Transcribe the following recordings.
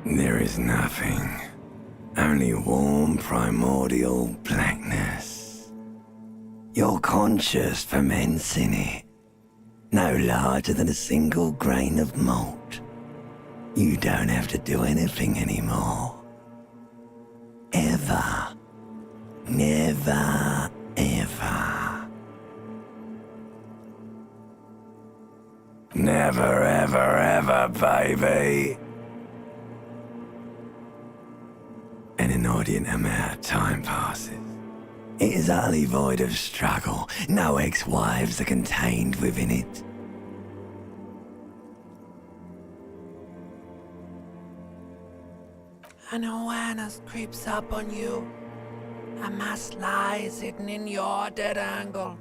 There is nothing. Only warm primordial blackness. Your conscious ferments in it. No larger than a single grain of malt. You don't have to do anything anymore. Ever. Never, ever. Never, ever, ever, baby. An inordinate amount of time passes. It is utterly void of struggle. No ex-wives are contained within it. An awareness creeps up on you. A mass lies hidden in your dead angle,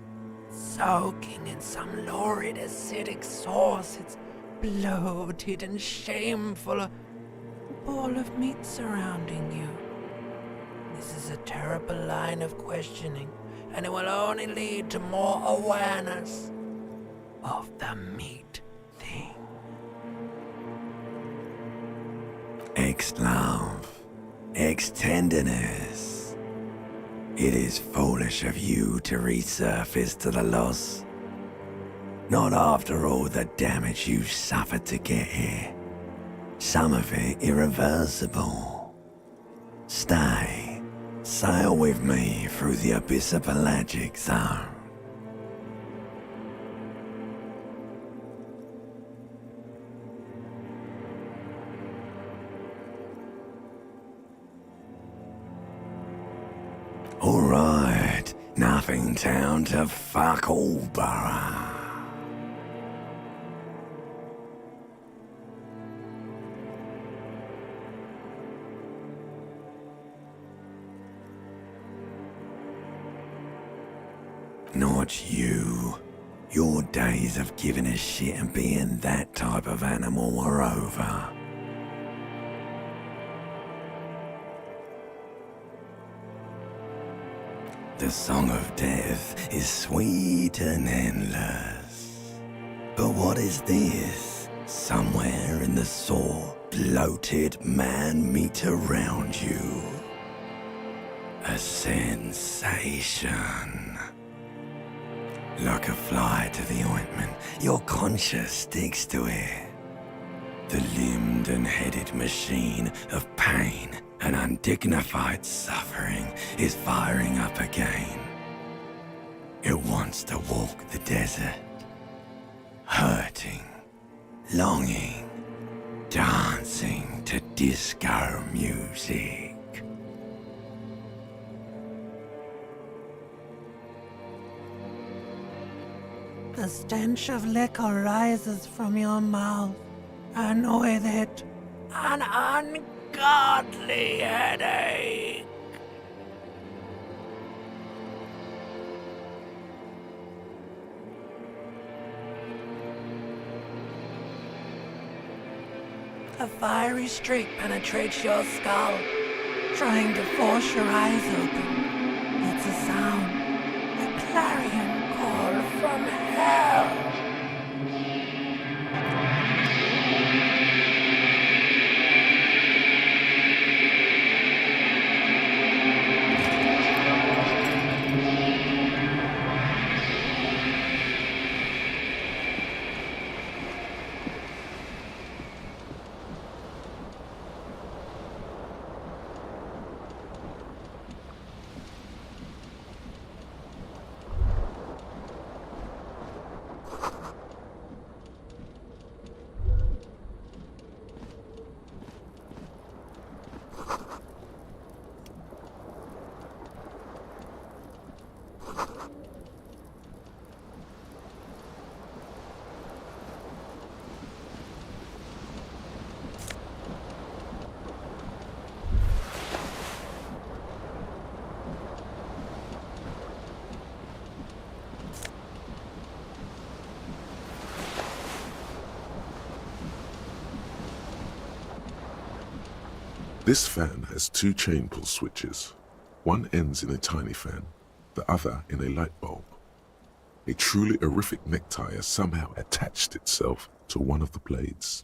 soaking in some lurid acidic sauce. It's bloated and shameful, a ball of meat surrounding you. This is a terrible line of questioning, and it will only lead to more awareness of the meat thing. Ex-love, ex-tenderness. It is foolish of you to resurface to the loss. Not after all the damage you suffered to get here. Some of it irreversible. Stay. Sail with me through the abyss of pelagic zone. Alright, nothing town to fuck all borough. Not you. Your days of giving a shit and being that type of animal are over. The song of death is sweet and endless. But what is this? Somewhere in the sore, bloated man meat around you. A sensation. Like a fly to the ointment, your conscience sticks to it. The limbed and headed machine of pain and undignified suffering is firing up again. It wants to walk the desert, hurting, longing, dancing to disco music. The stench of liquor rises from your mouth, and with it, an ungodly headache. A fiery streak penetrates your skull, trying to force your eyes open. It's a sound, a clarion call from hell. This fan has two chain pull switches. One ends in a tiny fan, the other in a light bulb. A truly horrific necktie has somehow attached itself to one of the blades.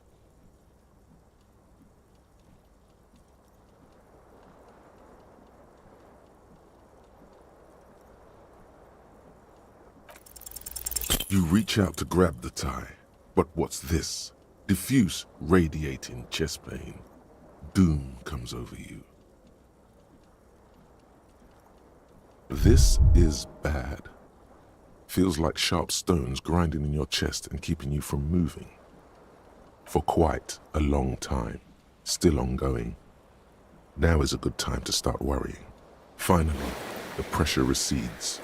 You reach out to grab the tie, but what's this? Diffuse, radiating chest pain. Doom comes over you. This is bad. Feels like sharp stones grinding in your chest and keeping you from moving. For quite a long time, still ongoing. Now is a good time to start worrying. Finally, the pressure recedes.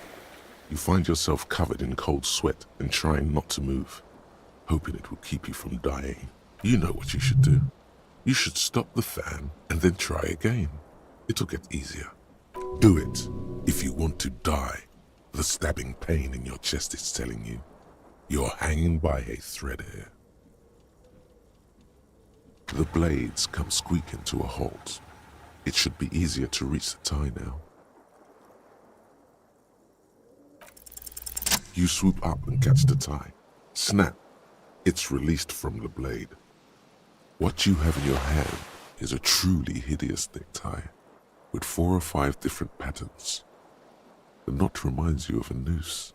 You find yourself covered in cold sweat and trying not to move, hoping it will keep you from dying. You know what you should do. You should stop the fan and then try again. It'll get easier. Do it if you want to die. The stabbing pain in your chest is telling you you're hanging by a thread here. The blades come squeaking to a halt. It should be easier to reach the tie now. You swoop up and catch the tie. Snap! It's released from the blade. What you have in your hand is a truly hideous necktie with 4 or 5 different patterns. The knot reminds you of a noose.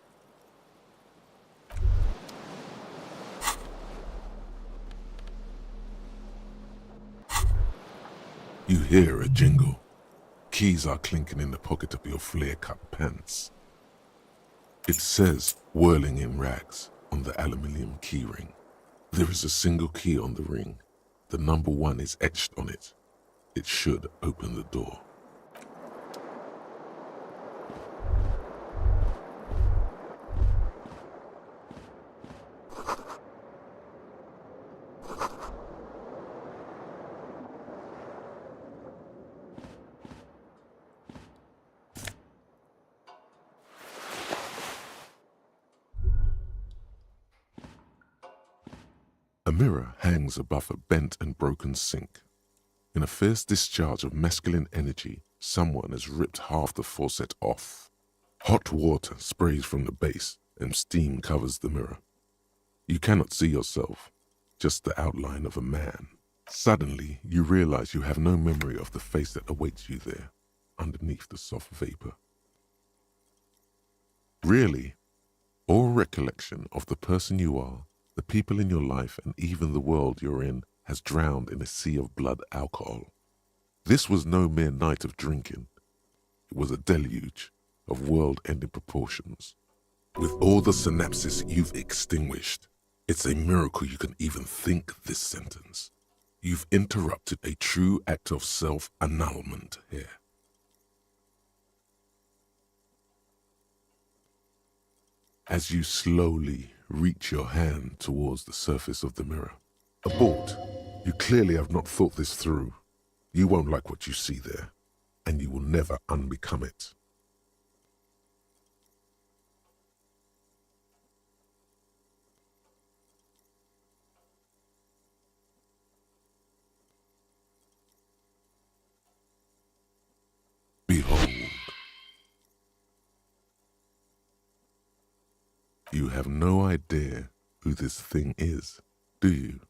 You hear a jingle. Keys are clinking in the pocket of your flare-cut pants. It says, whirling in rags, on the aluminium keyring. There is a single key on the ring. The number 1 is etched on it. It should open the door. A mirror hangs above a bent and broken sink. In a fierce discharge of masculine energy, someone has ripped half the faucet off. Hot water sprays from the base and steam covers the mirror. You cannot see yourself, just the outline of a man. Suddenly, you realize you have no memory of the face that awaits you there, underneath the soft vapor. Really, all recollection of the person you are, the people in your life, and even the world you're in has drowned in a sea of blood alcohol. This was no mere night of drinking. It was a deluge of world-ending proportions. With all the synapses you've extinguished, it's a miracle you can even think this sentence. You've interrupted a true act of self-annulment here. As you slowly reach your hand towards the surface of the mirror. Abort. You clearly have not thought this through. You won't like what you see there, and you will never unbecome it. Behold. You have no idea who this thing is, do you?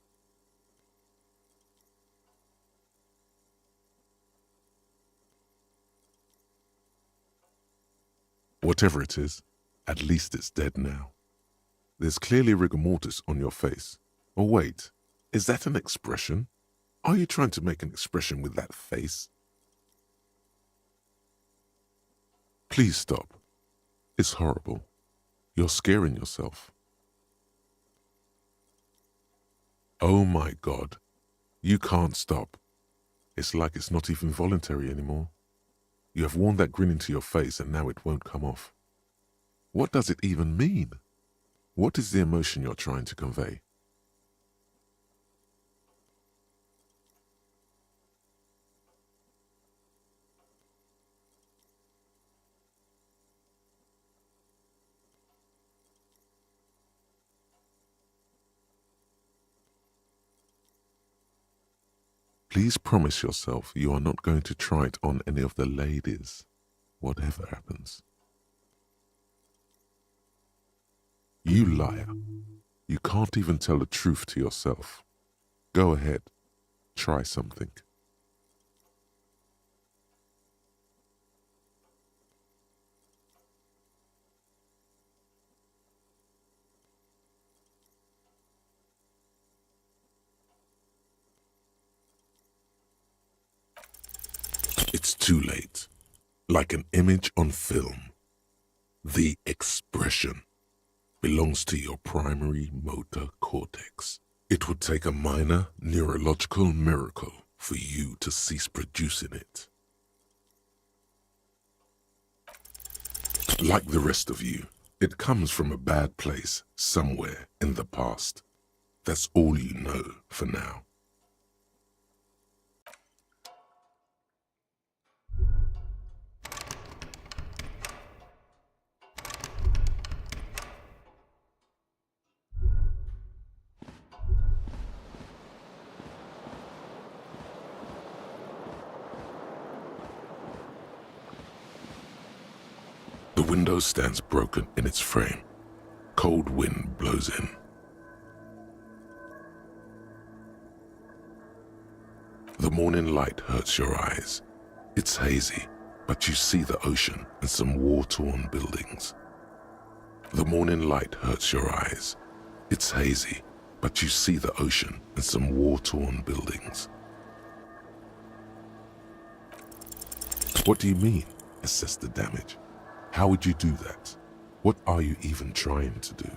Whatever it is, at least it's dead now. There's clearly rigor mortis on your face. Or wait, is that an expression? Are you trying to make an expression with that face? Please stop. It's horrible. You're scaring yourself. Oh my God. You can't stop. It's like it's not even voluntary anymore. You have worn that grin into your face and now it won't come off. What does it even mean? What is the emotion you're trying to convey? Please promise yourself you are not going to try it on any of the ladies, whatever happens. You liar. You can't even tell the truth to yourself. Go ahead, try something. It's too late. Like an image on film, the expression belongs to your primary motor cortex. It would take a minor neurological miracle for you to cease producing it. Like the rest of you, it comes from a bad place somewhere in the past. That's all you know for now. The window stands broken in its frame. Cold wind blows in. The morning light hurts your eyes. It's hazy, but you see the ocean and some war-torn buildings. The morning light hurts your eyes. It's hazy, but you see the ocean and some war-torn buildings. What do you mean, assess the damage? How would you do that? What are you even trying to do?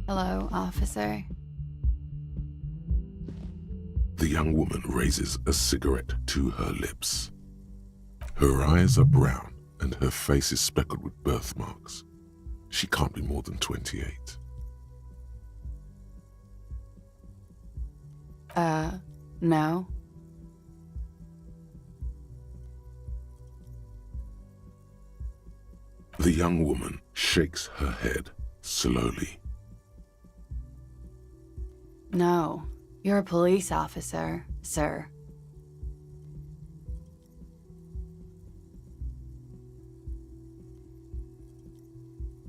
Hello, officer. The young woman raises a cigarette to her lips. Her eyes are brown and her face is speckled with birthmarks. She can't be more than 28. No. The young woman shakes her head slowly. No. You're a police officer, sir.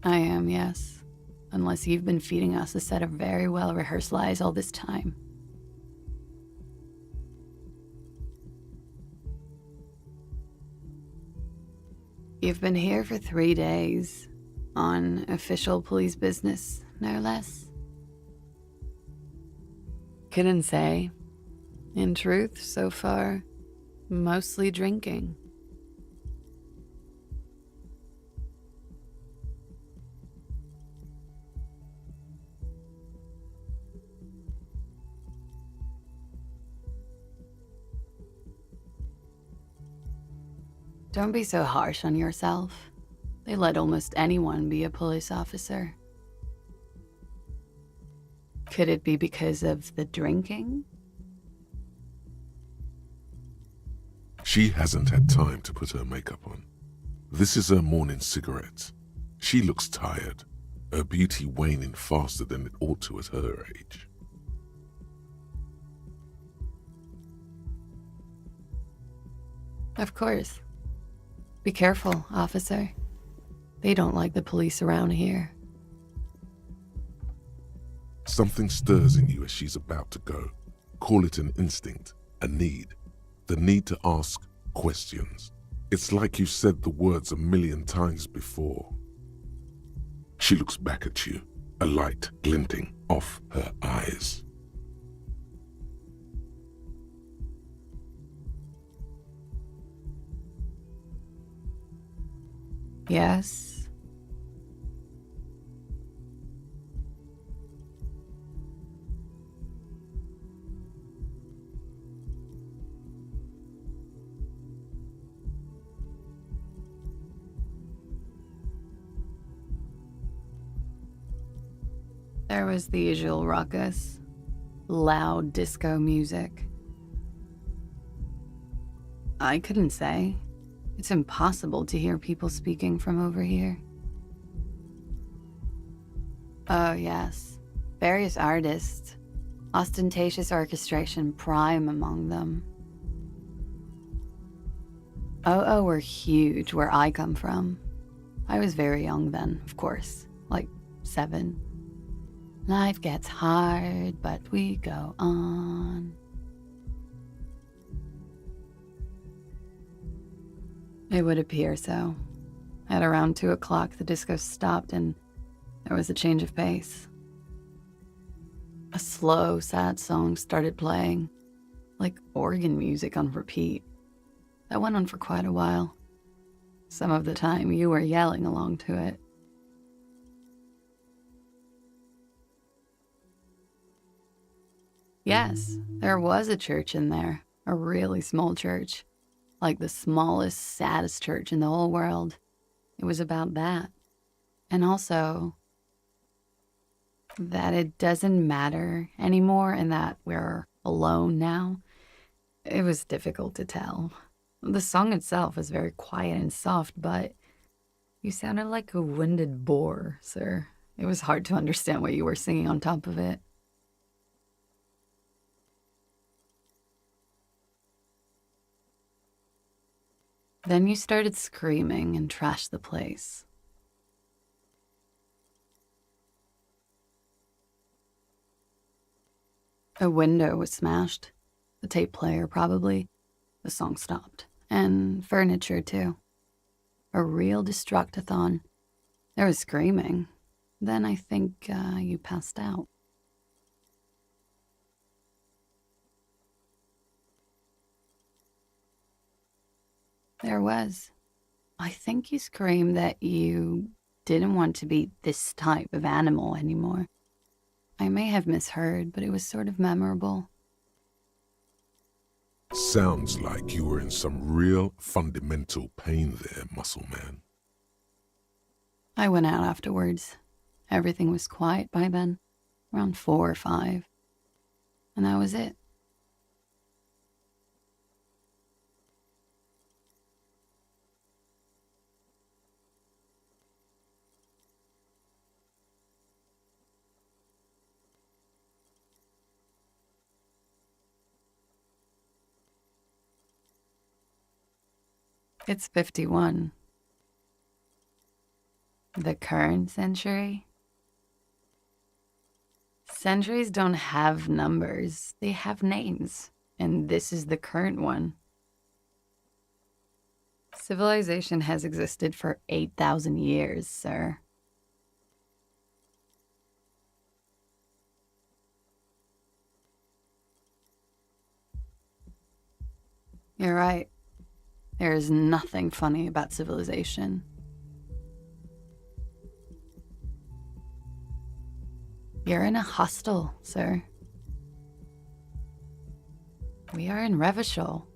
I am, yes. Unless you've been feeding us a set of very well-rehearsed lies all this time. You've been here for 3 days, on official police business, no less. Couldn't say. In truth, so far, mostly drinking. Don't be so harsh on yourself. They let almost anyone be a police officer. Could it be because of the drinking? She hasn't had time to put her makeup on. This is her morning cigarette. She looks tired, her beauty waning faster than it ought to at her age. Of course. Be careful, officer. They don't like the police around here. Something stirs in you as she's about to go. Call it an instinct, a need. The need to ask questions. It's like you've said the words a million times before. She looks back at you, a light glinting off her eyes. Yes? There was the usual ruckus, loud disco music. I couldn't say. It's impossible to hear people speaking from over here. Oh, yes. Various artists. Ostentatious orchestration prime among them. Oh, were huge where I come from. I was very young then, of course. Like 7. Life gets hard, but we go on. It would appear so. At around 2 o'clock, the disco stopped and there was a change of pace. A slow, sad song started playing, like organ music on repeat. That went on for quite a while. Some of the time, you were yelling along to it. Yes, there was a church in there, a really small church. Like the smallest, saddest church in the whole world. It was about that. And also, that it doesn't matter anymore and that we're alone now. It was difficult to tell. The song itself was very quiet and soft, but you sounded like a winded boar, sir. It was hard to understand what you were singing on top of it. Then you started screaming and trashed the place. A window was smashed. The tape player, probably. The song stopped. And furniture, too. A real destructathon. There was screaming. Then I think you passed out. There was. I think you screamed that you didn't want to be this type of animal anymore. I may have misheard, but it was sort of memorable. Sounds like you were in some real fundamental pain there, muscle man. I went out afterwards. Everything was quiet by then, around 4 or 5. And that was it. It's 51. The current century? Centuries don't have numbers, they have names, and this is the current one. Civilization has existed for 8,000 years, sir. You're right. There is nothing funny about civilization. You're in a hostel, sir. We are in Revachol.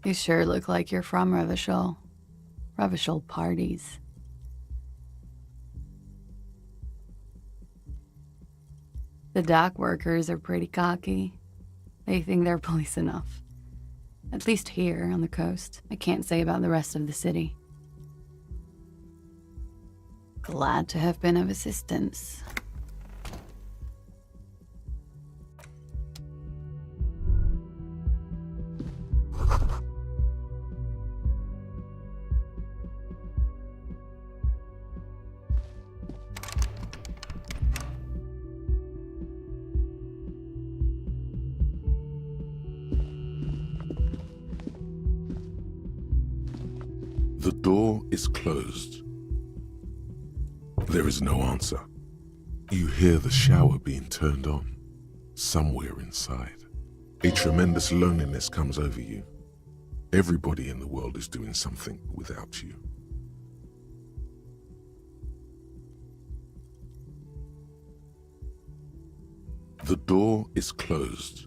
You sure look like you're from Revachol. Revachol parties. The dock workers are pretty cocky. They think they're police enough. At least here on the coast. I can't say about the rest of the city. Glad to have been of assistance. The door is closed. There is no answer. You hear the shower being turned on, somewhere inside. A tremendous loneliness comes over you. Everybody in the world is doing something without you. The door is closed.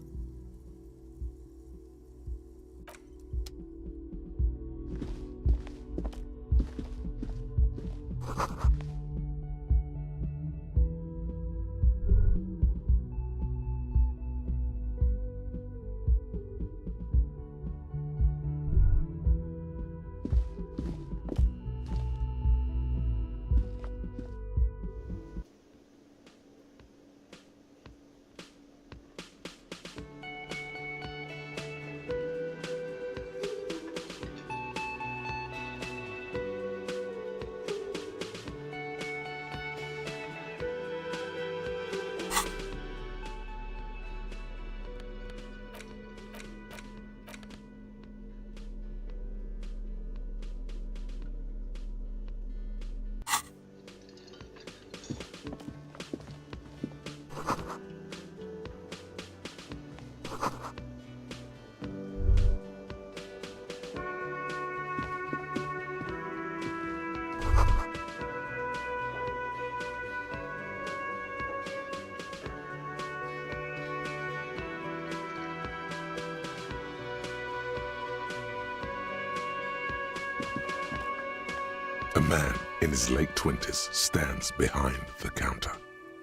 A man in his late 20s stands behind the counter,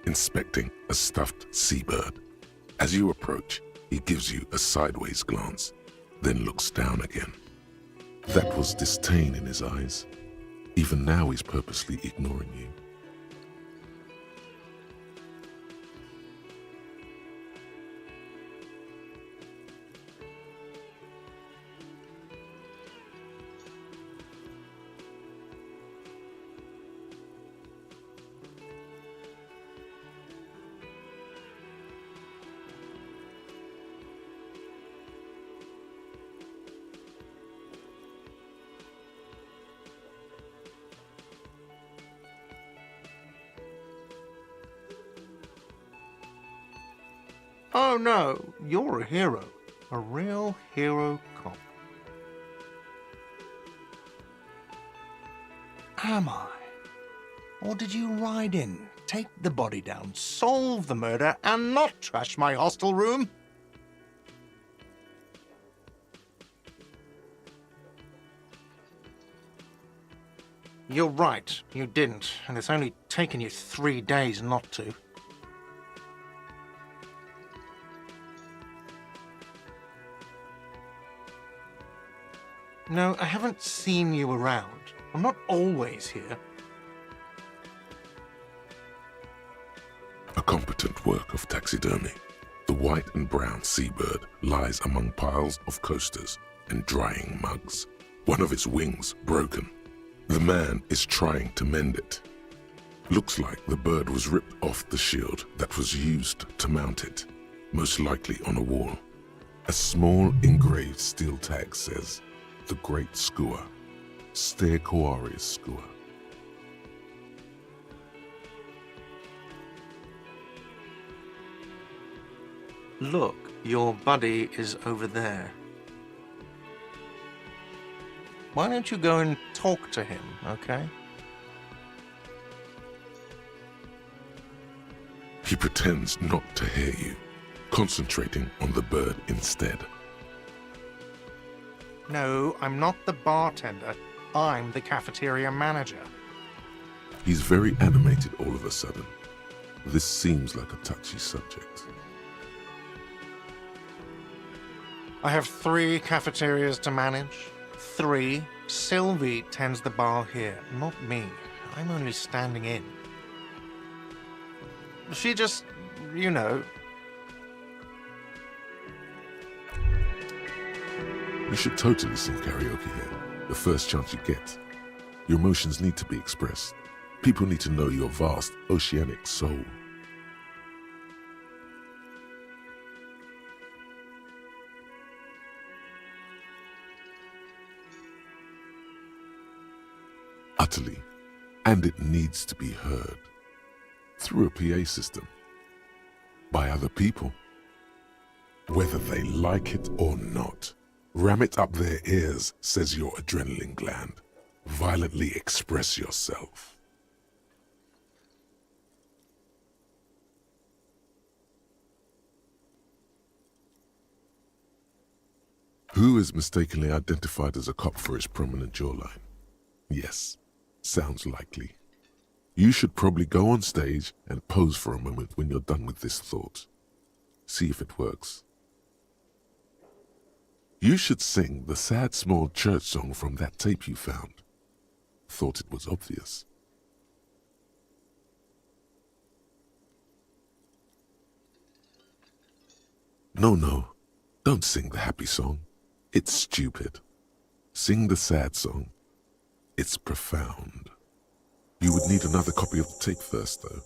inspecting a stuffed seabird. As you approach, he gives you a sideways glance, then looks down again. That was disdain in his eyes. Even now he's purposely ignoring you. Oh no, you're a hero. A real hero cop. Am I? Or did you ride in, take the body down, solve the murder, and not trash my hostel room? You're right, you didn't, and it's only taken you 3 days not to. No, I haven't seen you around. I'm not always here. A competent work of taxidermy. The white and brown seabird lies among piles of coasters and drying mugs. One of its wings broken. The man is trying to mend it. Looks like the bird was ripped off the shield that was used to mount it, most likely on a wall. A small engraved steel tag says, "The Great Skua, Ste Koari's Skua." Look, your buddy is over there. Why don't you go and talk to him, okay? He pretends not to hear you, concentrating on the bird instead. No, I'm not the bartender. I'm the cafeteria manager. He's very animated all of a sudden. This seems like a touchy subject. I have 3 cafeterias to manage. 3. Sylvie tends the bar here, not me. I'm only standing in. She just, you know. You should totally sing karaoke here, the first chance you get. Your emotions need to be expressed. People need to know your vast, oceanic soul. Utterly. And it needs to be heard. Through a PA system. By other people. Whether they like it or not. Ram it up their ears, says your adrenaline gland. Violently express yourself. Who is mistakenly identified as a cop for his prominent jawline? Yes, sounds likely. You should probably go on stage and pose for a moment when you're done with this thought. See if it works. You should sing the sad small church song from that tape you found. Thought it was obvious. No, don't sing the happy song. It's stupid. Sing the sad song. It's profound. You would need another copy of the tape first, though.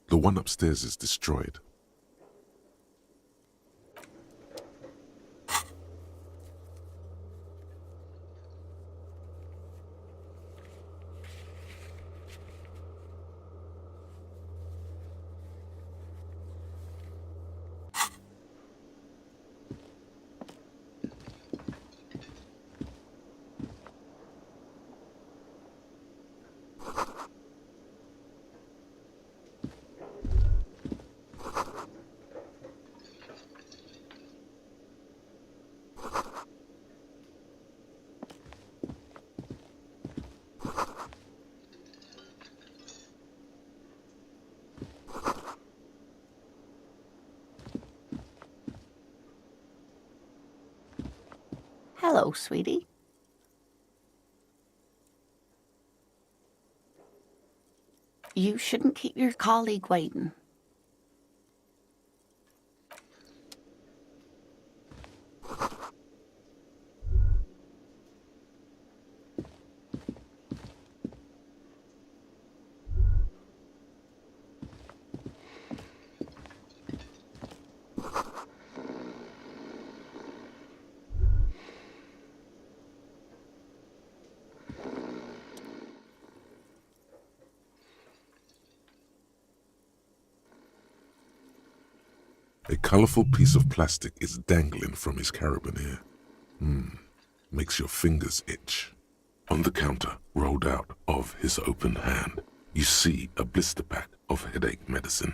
The one upstairs is destroyed. Hello, sweetie. You shouldn't keep your colleague waiting. A colourful piece of plastic is dangling from his carabiner. Makes your fingers itch. On the counter, rolled out of his open hand, you see a blister pack of headache medicine.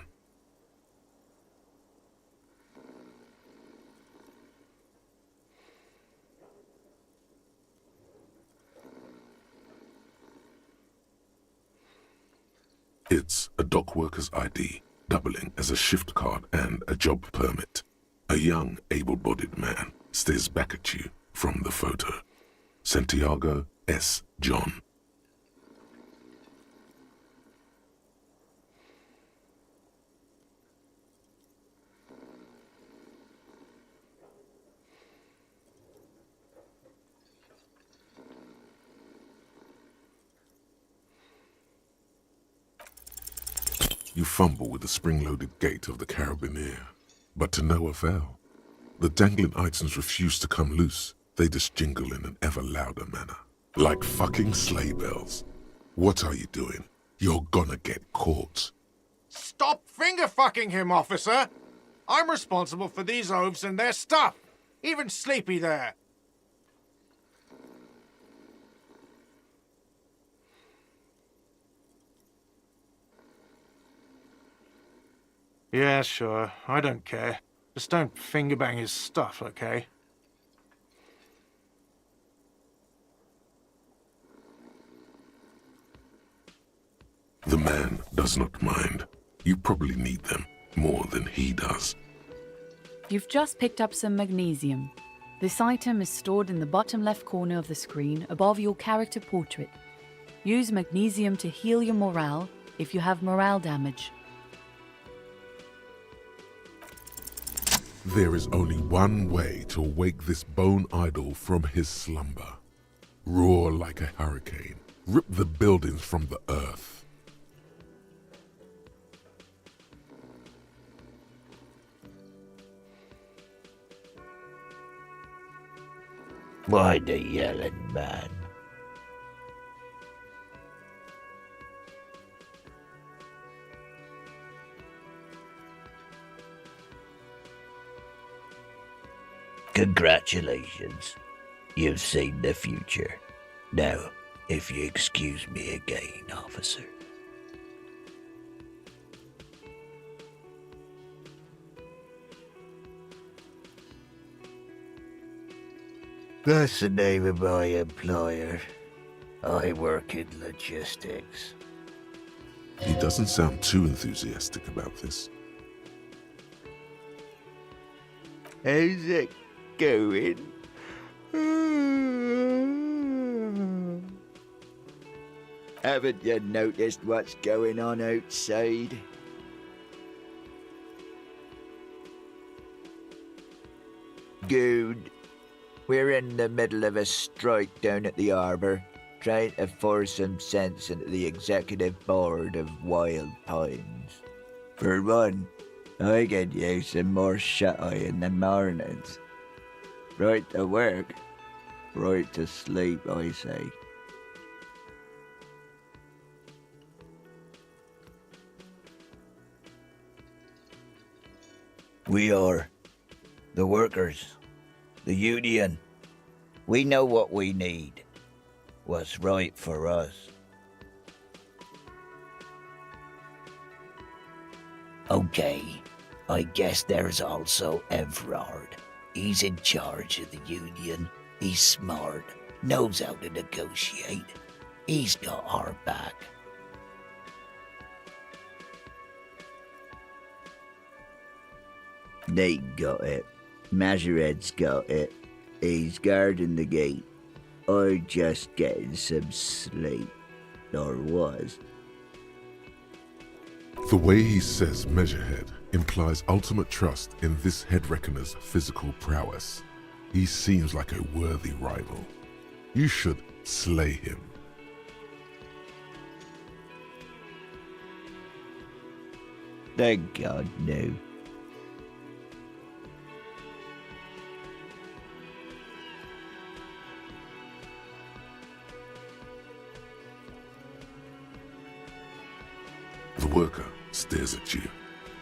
It's a dock worker's ID, doubling as a shift card and a job permit. A young, able-bodied man stares back at you from the photo. Santiago S. John. You fumble with the spring-loaded gate of the carabiner, but to no avail. The dangling items refuse to come loose. They just jingle in an ever louder manner. Like fucking sleigh bells. What are you doing? You're gonna get caught. Stop finger-fucking him, officer! I'm responsible for these oafs and their stuff. Even Sleepy there. Yeah, sure. I don't care. Just don't finger-bang his stuff, okay? The man does not mind. You probably need them more than he does. You've just picked up some magnesium. This item is stored in the bottom left corner of the screen above your character portrait. Use magnesium to heal your morale if you have morale damage. There is only one way to wake this bone idol from his slumber. Roar like a hurricane. Rip the buildings from the earth. Why the yelling, man? Congratulations. You've seen the future. Now, if you excuse me again, officer. That's the name of my employer. I work in logistics. He doesn't sound too enthusiastic about this. How's it going? Haven't you noticed what's going on outside? Good. We're in the middle of a strike down at the harbour, trying to force some sense into the executive board of Wild Pines. For one, I could use some more shut-eye in the mornings. Right to work, right to sleep, I say. We are the workers, the union. We know what we need, what's right for us. Okay, I guess there's also Everard. He's in charge of the union. He's smart, knows how to negotiate. He's got our back. They got it. Majoret's got it. He's guarding the gate. I'm just getting some sleep. Or was. The way he says Measurehead implies ultimate trust in this head reckoner's physical prowess. He seems like a worthy rival. You should slay him. Thank God, no. The worker stares at you,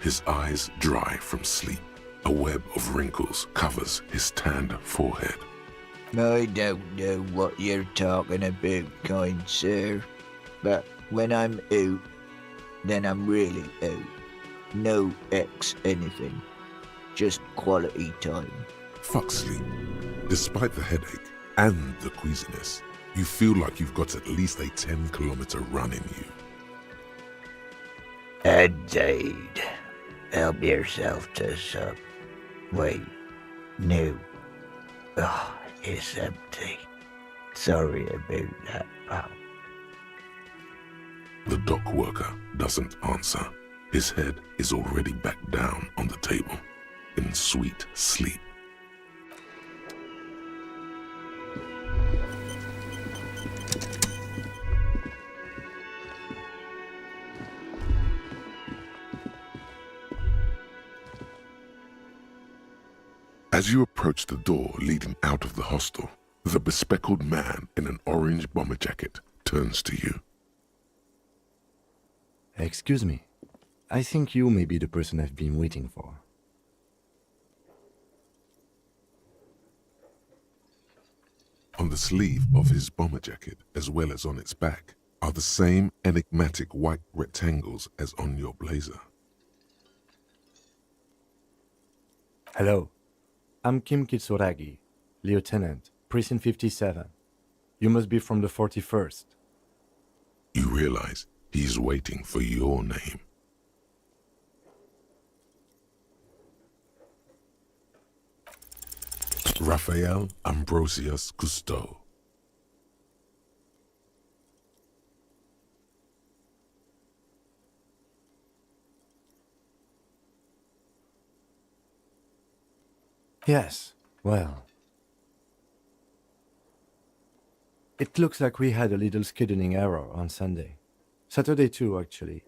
his eyes dry from sleep. A web of wrinkles covers his tanned forehead. I don't know what you're talking about, kind sir. But when I'm out, then I'm really out. No X anything. Just quality time. Fuck sleep. Despite the headache and the queasiness, you feel like you've got at least a 10-kilometer run in you. Indeed. Help yourself to some. Wait. No. Oh, it's empty. Sorry about that, pal. The dock worker doesn't answer. His head is already back down on the table, in sweet sleep. As you approach the door leading out of the hostel, the bespectacled man in an orange bomber jacket turns to you. Excuse me. I think you may be the person I've been waiting for. On the sleeve of his bomber jacket, as well as on its back, are the same enigmatic white rectangles as on your blazer. Hello. I'm Kim Kitsuragi, Lieutenant, Precinct 57. You must be from the 41st. You realize he's waiting for your name. Raphael Ambrosius Cousteau. Yes, well. It looks like we had a little scheduling error on Sunday. Saturday too, actually.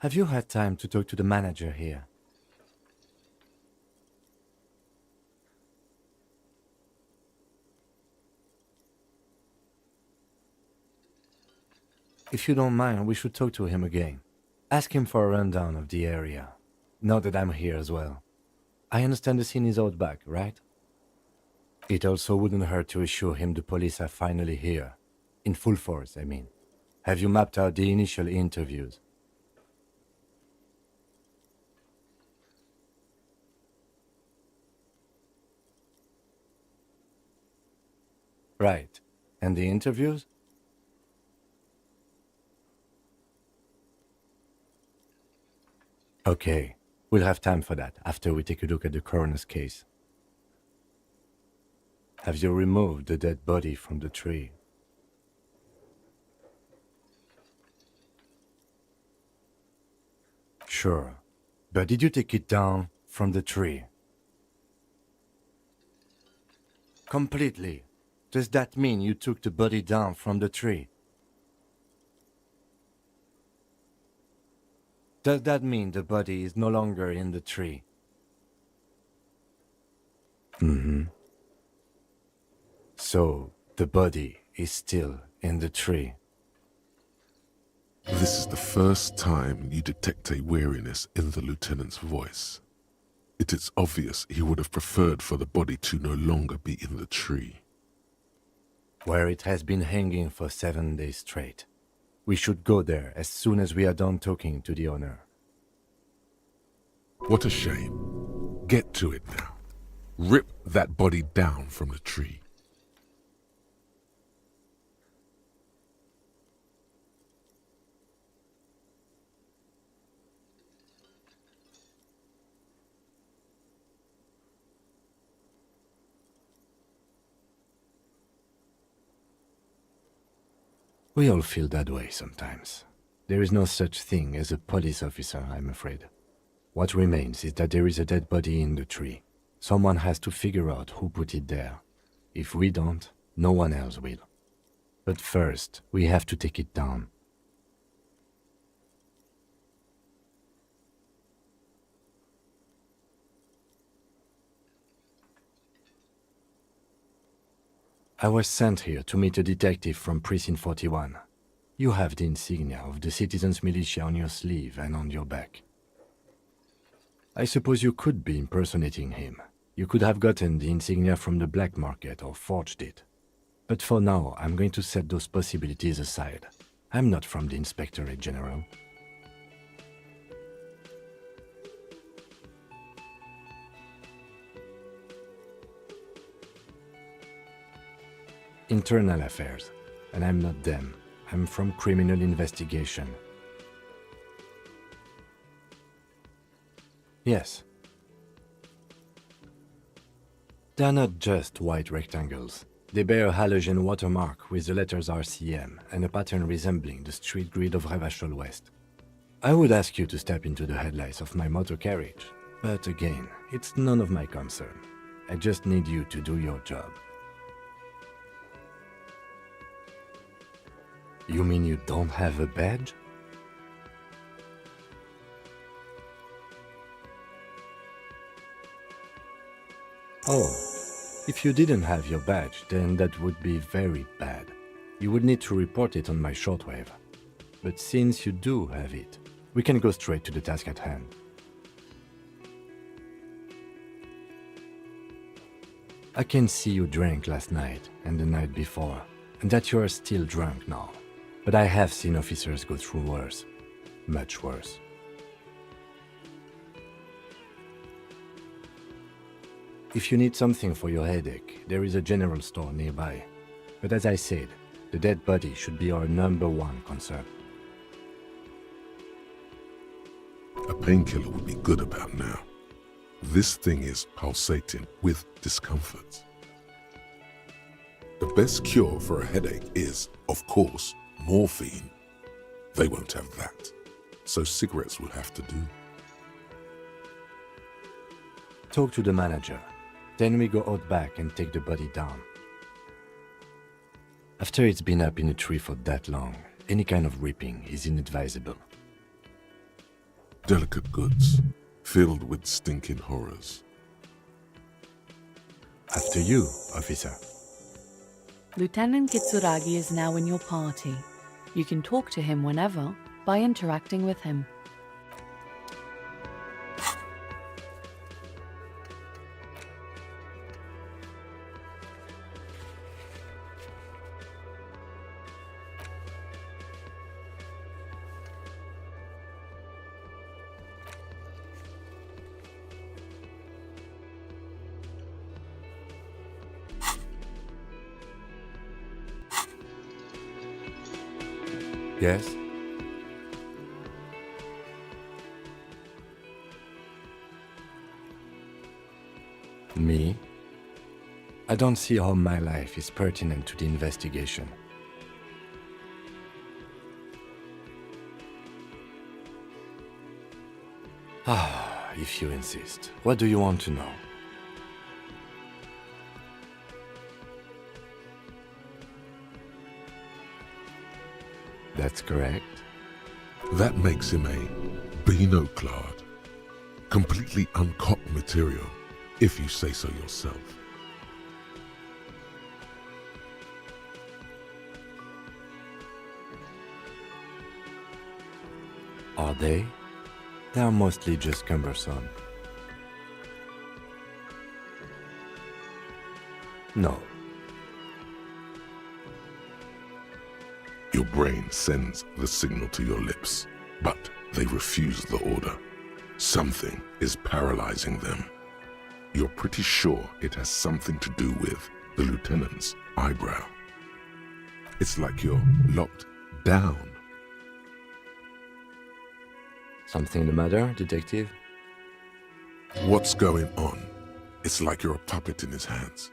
Have you had time to talk to the manager here? If you don't mind, we should talk to him again. Ask him for a rundown of the area. Now that I'm here as well. I understand the scene is out back, right? It also wouldn't hurt to assure him the police are finally here. In full force, I mean. Have you mapped out the initial interviews? Right. And the interviews? Okay. We'll have time for that after we take a look at the coroner's case. Have you removed the dead body from the tree? Sure. But did you take it down from the tree? Completely. Does that mean you took the body down from the tree? Does that mean the body is no longer in the tree? Mm-hmm. So, the body is still in the tree. This is the first time you detect a weariness in the lieutenant's voice. It is obvious he would have preferred for the body to no longer be in the tree. Where it has been hanging for 7 days straight. We should go there as soon as we are done talking to the owner. What a shame. Get to it now. Rip that body down from the tree. We all feel that way sometimes. There is no such thing as a police officer, I'm afraid. What remains is that there is a dead body in the tree. Someone has to figure out who put it there. If we don't, no one else will. But first, we have to take it down. I was sent here to meet a detective from Precinct 41. You have the insignia of the Citizens Militia on your sleeve and on your back. I suppose you could be impersonating him. You could have gotten the insignia from the black market or forged it. But for now, I'm going to set those possibilities aside. I'm not from the Inspectorate General. Internal affairs, and I'm not them. I'm from criminal investigation. Yes. They're not just white rectangles. They bear a halogen watermark with the letters RCM and a pattern resembling the street grid of Revachol West. I would ask you to step into the headlights of my motor carriage, but again, it's none of my concern. I just need you to do your job. You mean you don't have a badge? Oh, if you didn't have your badge, then that would be very bad. You would need to report it on my shortwave. But since you do have it, we can go straight to the task at hand. I can see you drank last night and the night before, and that you are still drunk now. But I have seen officers go through worse. Much worse. If you need something for your headache, there is a general store nearby. But as I said, the dead body should be our #1 concern. A painkiller would be good about now. This thing is pulsating with discomfort. The best cure for a headache is, of course, morphine. They won't have that, so cigarettes will have to do. Talk to the manager. Then we go out back and take the body down. After it's been up in a tree for that long, any kind of ripping is inadvisable. Delicate goods, filled with stinking horrors. After you, officer. Lieutenant Kitsuragi is now in your party. You can talk to him whenever by interacting with him. Yes? Me? I don't see how my life is pertinent to the investigation. Ah, if you insist. What do you want to know? That's correct. That makes him a Beano-clad, completely uncocked material, if you say so yourself. Are they? They are mostly just cumbersome. No. Your brain sends the signal to your lips, but they refuse the order. Something is paralyzing them. You're pretty sure it has something to do with the lieutenant's eyebrow. It's like you're locked down. Something the matter, detective? What's going on? It's like you're a puppet in his hands.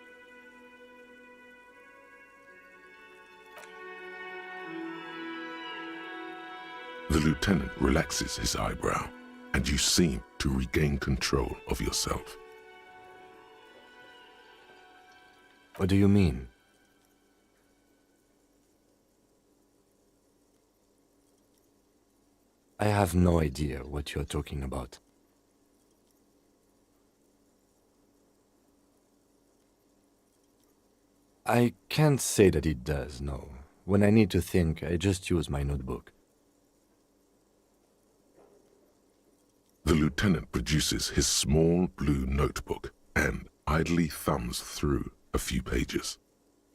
The lieutenant relaxes his eyebrow, and you seem to regain control of yourself. What do you mean? I have no idea what you're talking about. I can't say that it does, no. When I need to think, I just use my notebook. The lieutenant produces his small blue notebook and idly thumbs through a few pages.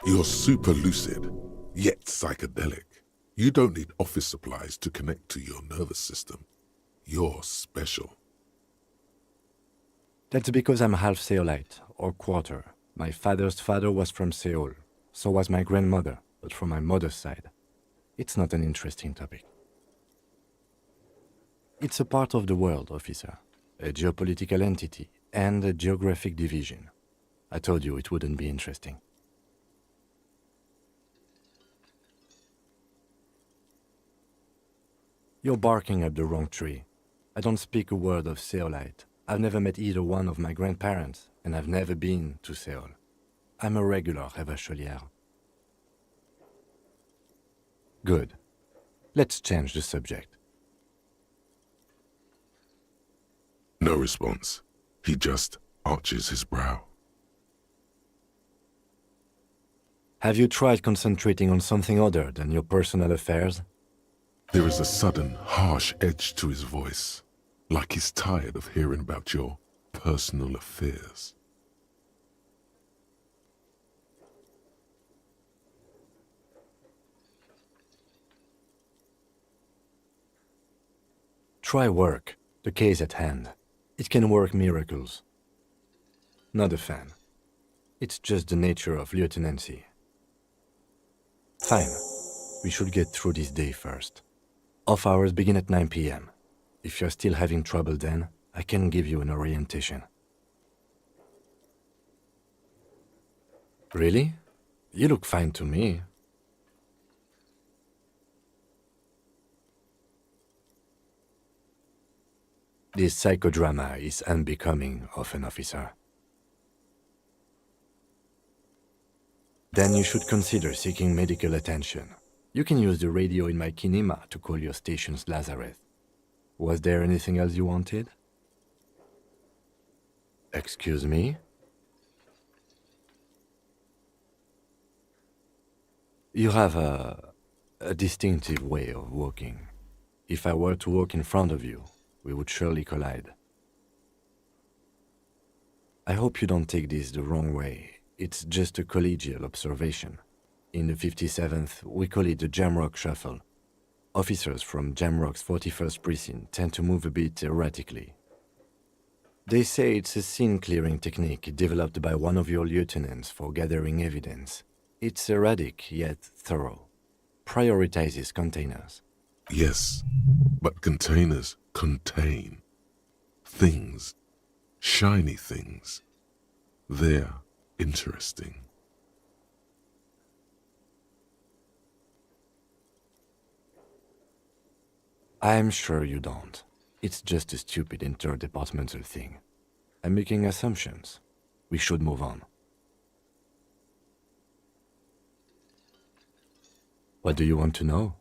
You're super lucid, yet psychedelic. You don't need office supplies to connect to your nervous system. You're special. That's because I'm half Seolite, or quarter. My father's father was from Seoul. So was my grandmother, but from my mother's side. It's not an interesting topic. It's a part of the world, officer. A geopolitical entity and a geographic division. I told you it wouldn't be interesting. You're barking up the wrong tree. I don't speak a word of Seolite. I've never met either one of my grandparents, and I've never been to Seoul. I'm a regular Revacholière. Good. Let's change the subject. No response. He just arches his brow. Have you tried concentrating on something other than your personal affairs? There is a sudden, harsh edge to his voice, like he's tired of hearing about your personal affairs. Try work, the case at hand. It can work miracles. Not a fan. It's just the nature of lieutenancy. Fine. We should get through this day first. Off hours begin at 9 p.m. If you're still having trouble then, I can give you an orientation. Really? You look fine to me. This psychodrama is unbecoming of an officer. Then you should consider seeking medical attention. You can use the radio in my kinema to call your station's Lazareth. Was there anything else you wanted? Excuse me? You have a distinctive way of walking. If I were to walk in front of you, we would surely collide. I hope you don't take this the wrong way. It's just a collegial observation. In the 57th, we call it the Jamrock Shuffle. Officers from Jamrock's 41st Precinct tend to move a bit erratically. They say it's a scene-clearing technique developed by one of your lieutenants for gathering evidence. It's erratic, yet thorough. prioritizes containers. Yes, but containers contain things, shiny things. They're interesting. I'm sure you don't. It's just a stupid interdepartmental thing. I'm making assumptions. We should move on. What do you want to know?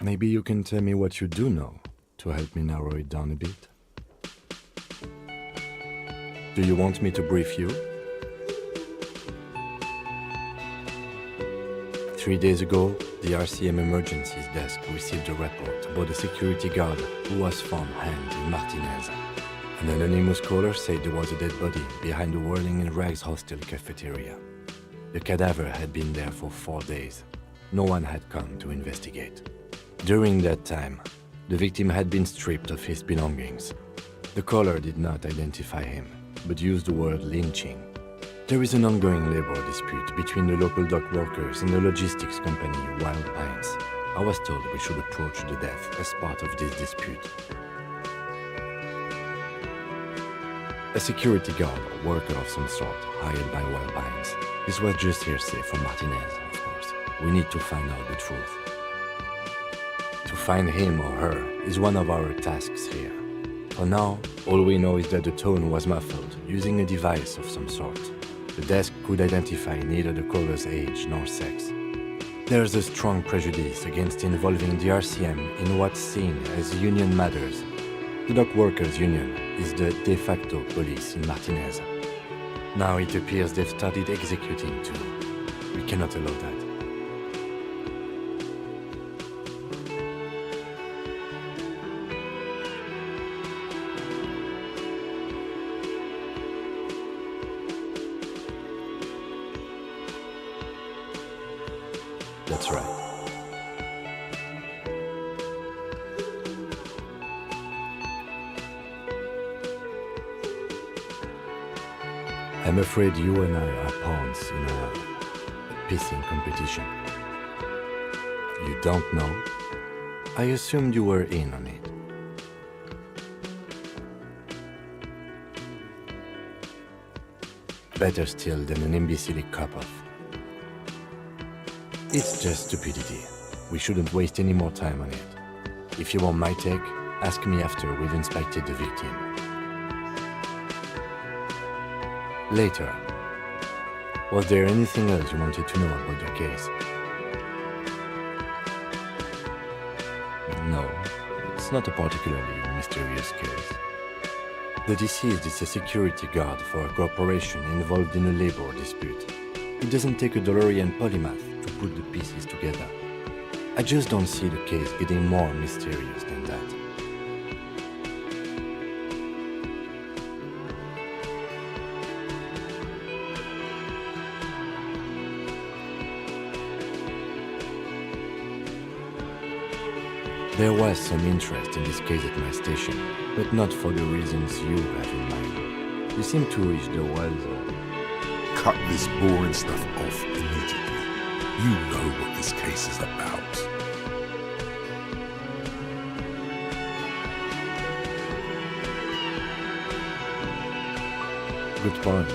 Maybe you can tell me what you do know to help me narrow it down a bit. Do you want me to brief you? 3 days ago, the RCM Emergencies Desk received a report about a security guard who was found hanged in Martinez. An anonymous caller said there was a dead body behind the Whirling in Rags hostel cafeteria. The cadaver had been there for 4 days. No one had come to investigate. During that time, the victim had been stripped of his belongings. The caller did not identify him, but used the word lynching. There is an ongoing labor dispute between the local dock workers and the logistics company Wild Pines. I was told we should approach the death as part of this dispute. A security guard or worker of some sort hired by Wild Pines. This was just hearsay from Martinez, of course. We need to find out the truth. To find him or her is one of our tasks here. For now, all we know is that the tone was muffled using a device of some sort. The desk could identify neither the caller's age nor sex. There's a strong prejudice against involving the RCM in what's seen as union matters. The dock workers' union is the de facto police in Martinez. Now it appears they've started executing too. We cannot allow that. That's right. I'm afraid you and I are pawns in a pissing competition. You don't know? I assumed you were in on it. Better still than an imbecile cop-off. It's just stupidity. We shouldn't waste any more time on it. If you want my take, ask me after we've inspected the victim. Later. Was there anything else you wanted to know about the case? No, it's not a particularly mysterious case. The deceased is a security guard for a corporation involved in a labor dispute. It doesn't take a DeLorean polymath to put the pieces together. I just don't see the case getting more mysterious than that. There was some interest in this case at my station, but not for the reasons you have in mind. You seem to wish there was Cut this boring stuff off immediately. You know what this case is about. Good point.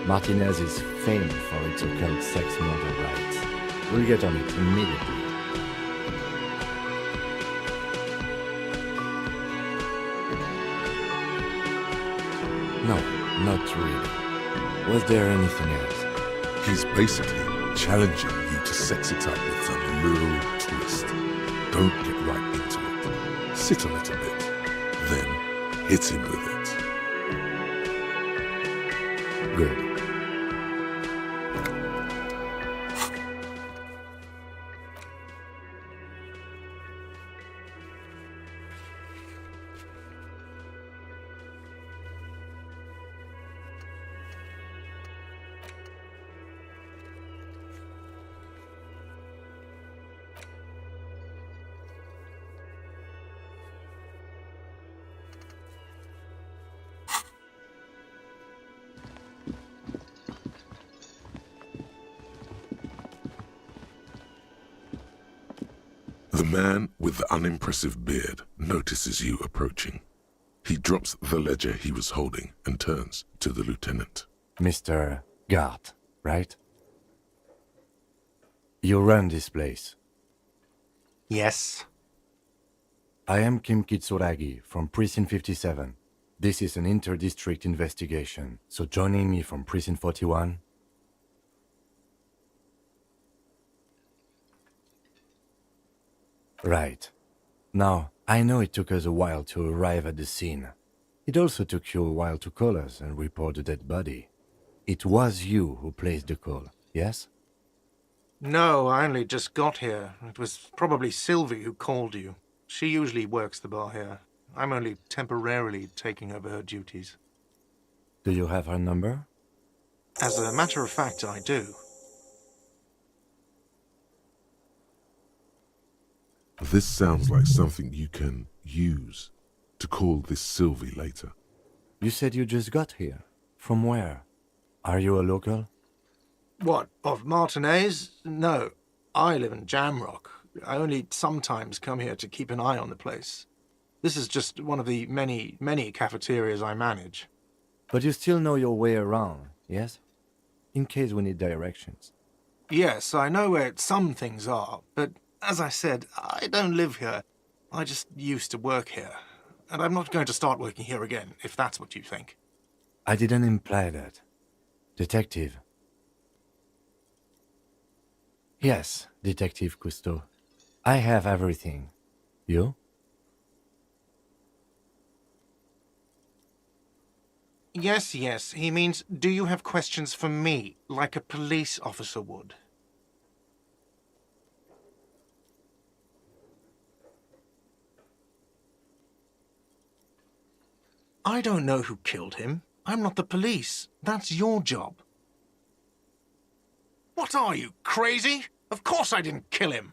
Martinez is famed for its occult sex murder rights. We'll get on it immediately. No, not really. Was there anything else? He's basically challenging you to sex it up with some lurid twist. Don't get right into it. Sit on it a bit. Then hit him with it. Good. The man with the unimpressive beard notices you approaching. He drops the ledger he was holding and turns to the lieutenant. Mr. Gart, right? You run this place. Yes. I am Kim Kitsuragi from Precinct 57. This is an inter-district investigation, so joining me from Precinct 41... Right. Now, I know it took us a while to arrive at the scene. It also took you a while to call us and report the dead body. It was you who placed the call, yes? No, I only just got here. It was probably Sylvie who called you. She usually works the bar here. I'm only temporarily taking over her duties. Do you have her number? As a matter of fact, I do. This sounds like something you can use to call this Sylvie later. You said you just got here. From where? Are you a local? What, of Martinez? No, I live in Jamrock. I only sometimes come here to keep an eye on the place. This is just one of the many cafeterias I manage. But you still know your way around, yes? In case we need directions. Yes, I know where some things are, but as I said, I don't live here. I just used to work here. And I'm not going to start working here again, if that's what you think. I didn't imply that. Detective. Yes, Detective Cousteau. I have everything. You? Yes, he means, do you have questions for me, like a police officer would? I don't know who killed him. I'm not the police. That's your job. What are you, crazy? Of course I didn't kill him.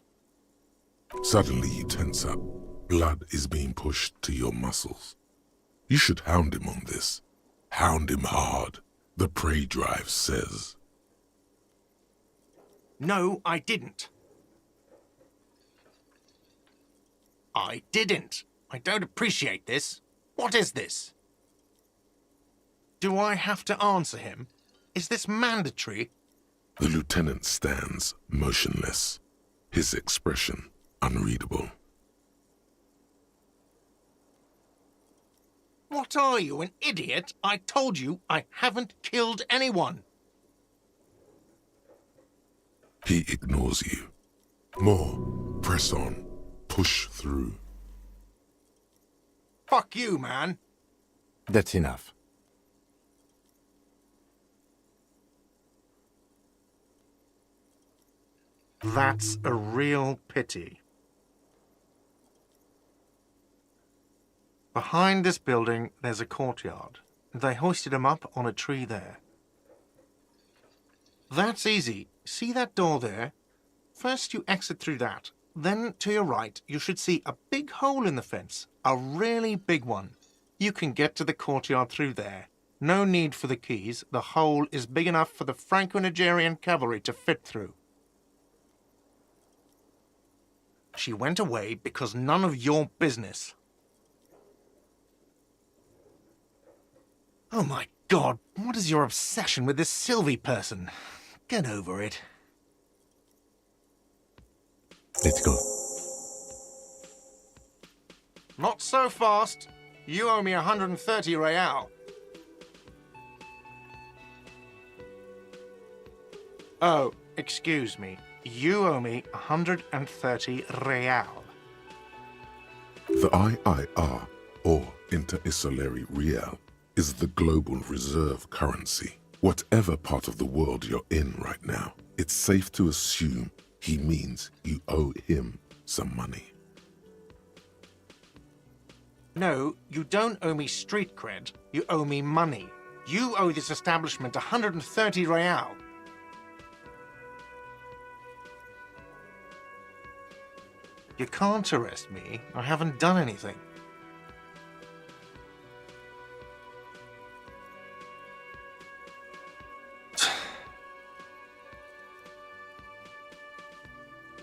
Suddenly you tense up. Blood is being pushed to your muscles. You should hound him on this. Hound him hard, the prey drive says. No, I didn't. I didn't. I don't appreciate this. What is this? Do I have to answer him? Is this mandatory? The lieutenant stands motionless, his expression unreadable. What are you, an idiot? I told you I haven't killed anyone. He ignores you. More. Press on. Push through. Fuck you, man. That's enough. That's a real pity. Behind this building, there's a courtyard. They hoisted him up on a tree there. That's easy. See that door there? First you exit through that. Then, to your right, you should see a big hole in the fence. A really big one. You can get to the courtyard through there. No need for the keys. The hole is big enough for the Franco-Nigerian cavalry to fit through. She went away because none of your business. Oh my God, what is your obsession with this Sylvie person? Get over it. Let's go. Not so fast. You owe me 130 real. Oh, excuse me. You owe me 130 real. The IIR, or Inter-Isolary Real, is the global reserve currency. Whatever part of the world you're in right now, it's safe to assume he means you owe him some money. No, you don't owe me street cred. You owe me money. You owe this establishment 130 real. You can't arrest me. I haven't done anything.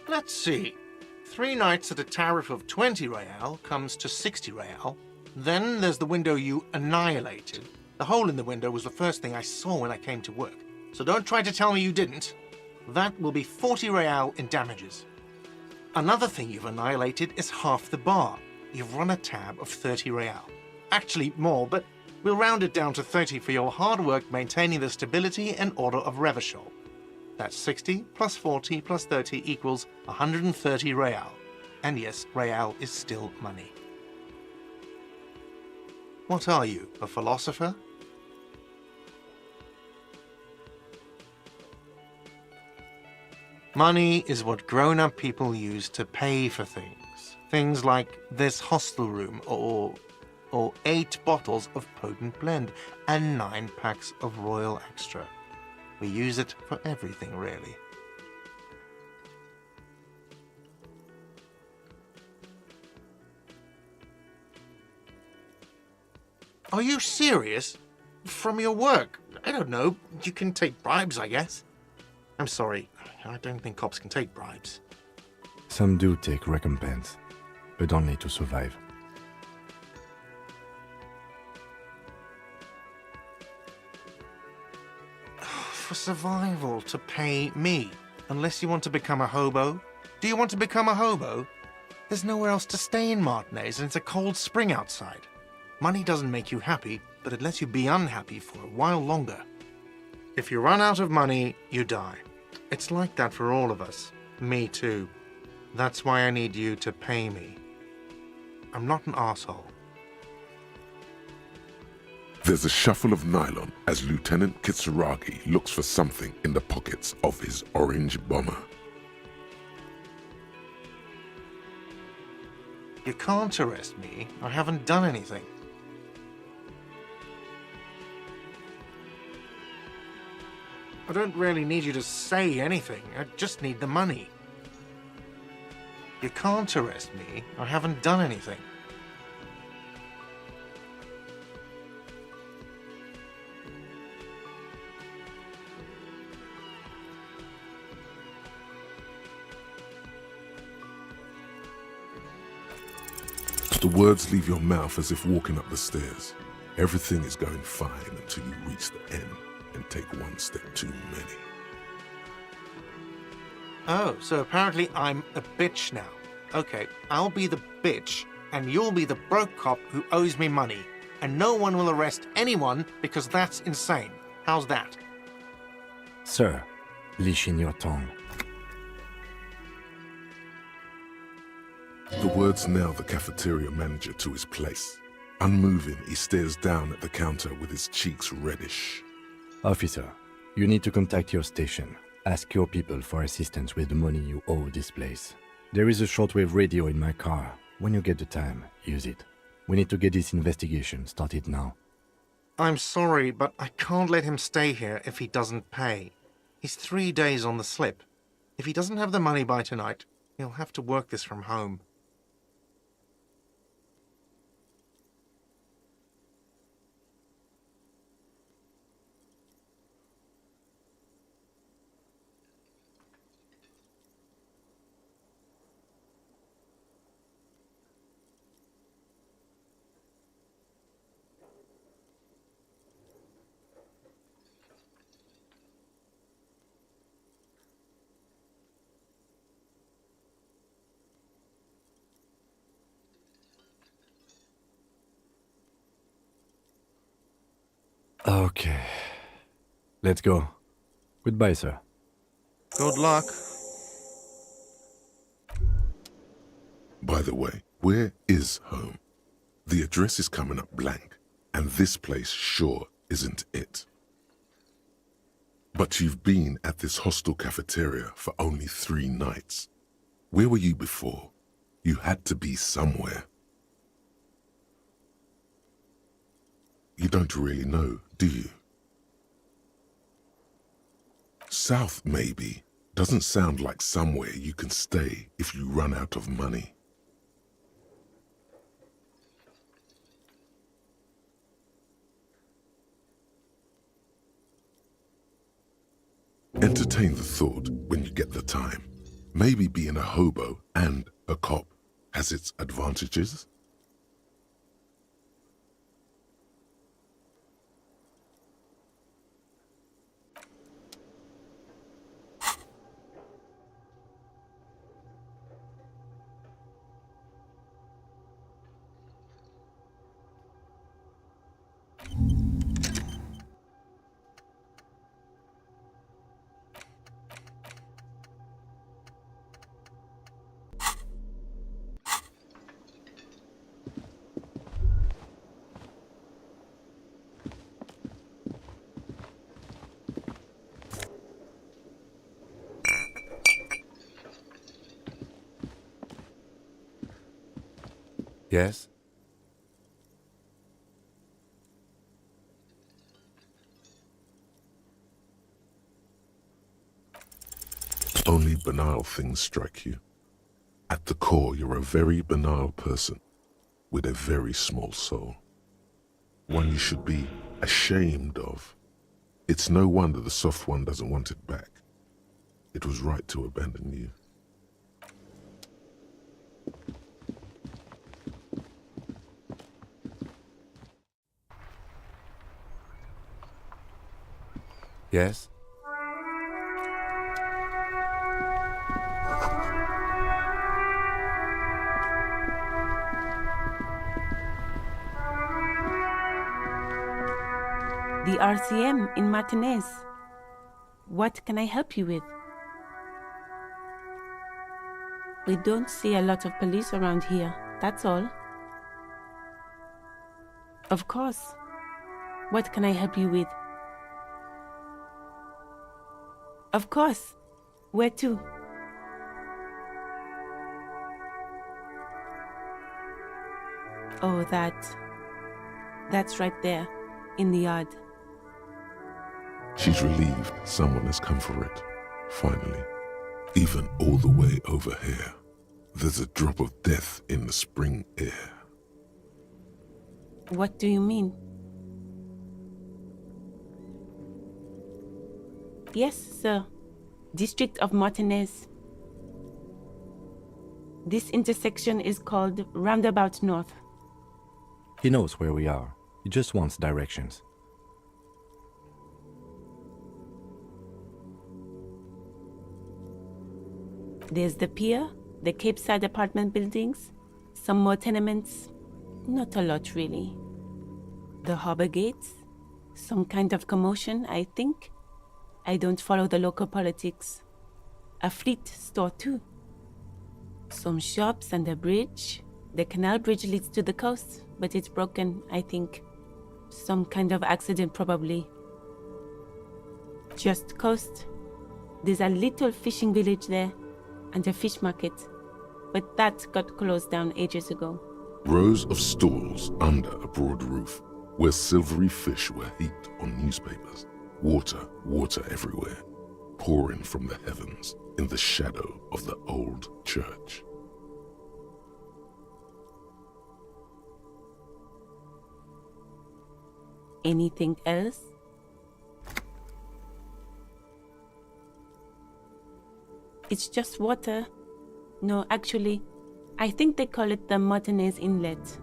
Let's see. 3 nights at a tariff of 20 real comes to 60 real. Then there's the window you annihilated. The hole in the window was the first thing I saw when I came to work. So don't try to tell me you didn't. That will be 40 real in damages. Another thing you've annihilated is half the bar. You've run a tab of 30 real. Actually more, but we'll round it down to 30 for your hard work maintaining the stability and order of Revachol. That's 60 plus 40 plus 30 equals 130 real. And yes, real is still money. What are you, a philosopher? Money is what grown-up people use to pay for things. Things like this hostel room or 8 bottles of potent blend and 9 packs of Royal Extra. We use it for everything, really. Are you serious? From your work? I don't know. You can take bribes, I guess. I'm sorry. I don't think cops can take bribes. Some do take recompense, but only to survive. For survival, to pay me. Unless you want to become a hobo. Do you want to become a hobo? There's nowhere else to stay in Martinez, and it's a cold spring outside. Money doesn't make you happy, but it lets you be unhappy for a while longer. If you run out of money, you die. It's like that for all of us. Me too. That's why I need you to pay me. I'm not an asshole. There's a shuffle of nylon as Lieutenant Kitsuragi looks for something in the pockets of his orange bomber. You can't arrest me. I haven't done anything. I don't really need you to say anything. I just need the money. You can't arrest me. I haven't done anything. The words leave your mouth as if walking up the stairs. Everything is going fine until you reach the end and take one step too many. Oh, so apparently I'm a bitch now. Okay, I'll be the bitch, and you'll be the broke cop who owes me money. And no one will arrest anyone because that's insane. How's that? Sir, leash in your tongue. The words nail the cafeteria manager to his place. Unmoving, he stares down at the counter with his cheeks reddish. Officer, you need to contact your station. Ask your people for assistance with the money you owe this place. There is a shortwave radio in my car. When you get the time, use it. We need to get this investigation started now. I'm sorry, but I can't let him stay here if he doesn't pay. He's 3 days on the slip. If he doesn't have the money by tonight, he'll have to work this from home. Okay. Let's go. Goodbye, sir. Good luck. By the way, where is home? The address is coming up blank, and this place sure isn't it. But you've been at this hostel cafeteria for only 3 nights. Where were you before? You had to be somewhere. You don't really know, do you? South, maybe, doesn't sound like somewhere you can stay if you run out of money. Entertain the thought when you get the time. Maybe being a hobo and a cop has its advantages? Yes? Only banal things strike you. At the core, you're a very banal person with a very small soul. One you should be ashamed of. It's no wonder the soft one doesn't want it back. It was right to abandon you. Yes? The RCM in Martinez. What can I help you with? We don't see a lot of police around here, that's all. Of course. What can I help you with? Of course. Where to? Oh, that's right there, in the yard. She's relieved someone has come for it, finally. Even all the way over here, there's a drop of death in the spring air. What do you mean? Yes, sir. District of Martinez. This intersection is called Roundabout North. He knows where we are. He just wants directions. There's the pier, the Cape Side apartment buildings, some more tenements. Not a lot, really. The harbor gates, some kind of commotion, I think. I don't follow the local politics. A fleet store, too. Some shops and a bridge. The canal bridge leads to the coast, but it's broken, I think. Some kind of accident, probably. Just coast. There's a little fishing village there, and a fish market. But that got closed down ages ago. Rows of stalls under a broad roof, where silvery fish were heaped on newspapers. Water everywhere, pouring from the heavens in the shadow of the old church. Anything else? It's just water. No, actually, I think they call it the Martinez Inlet.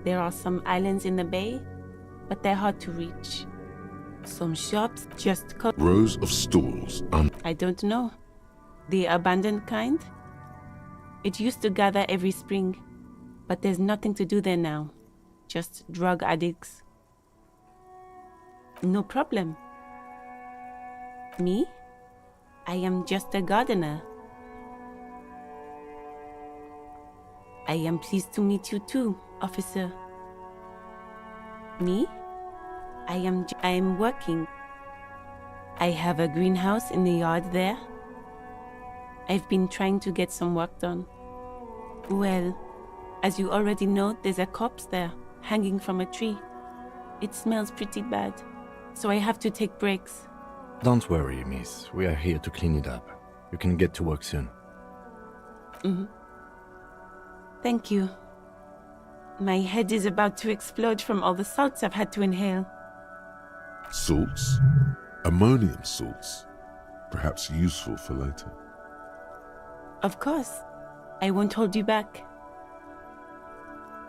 There are some islands in the bay, but they're hard to reach. Some shops just Rows of stalls I don't know. The abandoned kind? It used to gather every spring, but there's nothing to do there now. Just drug addicts. No problem. Me? I am just a gardener. I am pleased to meet you too, officer. Me? I am working. I have a greenhouse in the yard there. I've been trying to get some work done. Well, as you already know, there's a corpse there, hanging from a tree. It smells pretty bad, so I have to take breaks. Don't worry, miss. We are here to clean it up. You can get to work soon. Thank you. My head is about to explode from all the salts I've had to inhale. salts, ammonium salts, perhaps useful for later. Of course. I won't hold you back.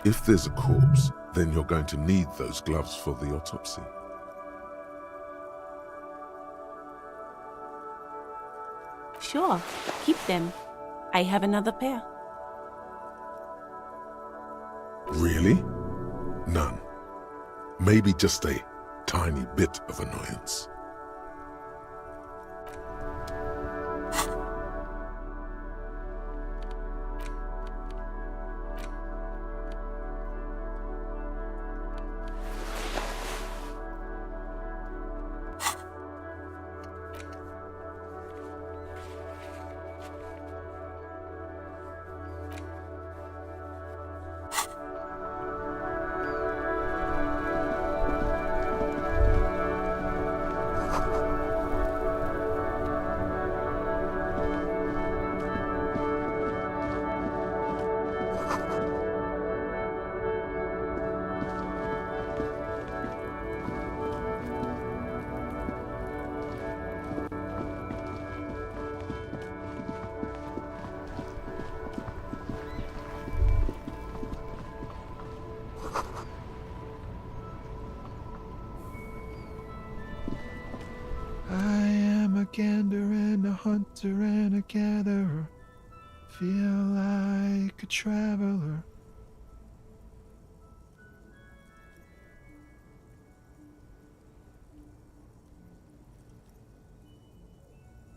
If there's a corpse, then you're going to need those gloves for the autopsy. Sure, keep them. I have another pair. Really? None. Maybe just a tiny bit of annoyance. I am a gander and a hunter and a gatherer. Feel like a traveler.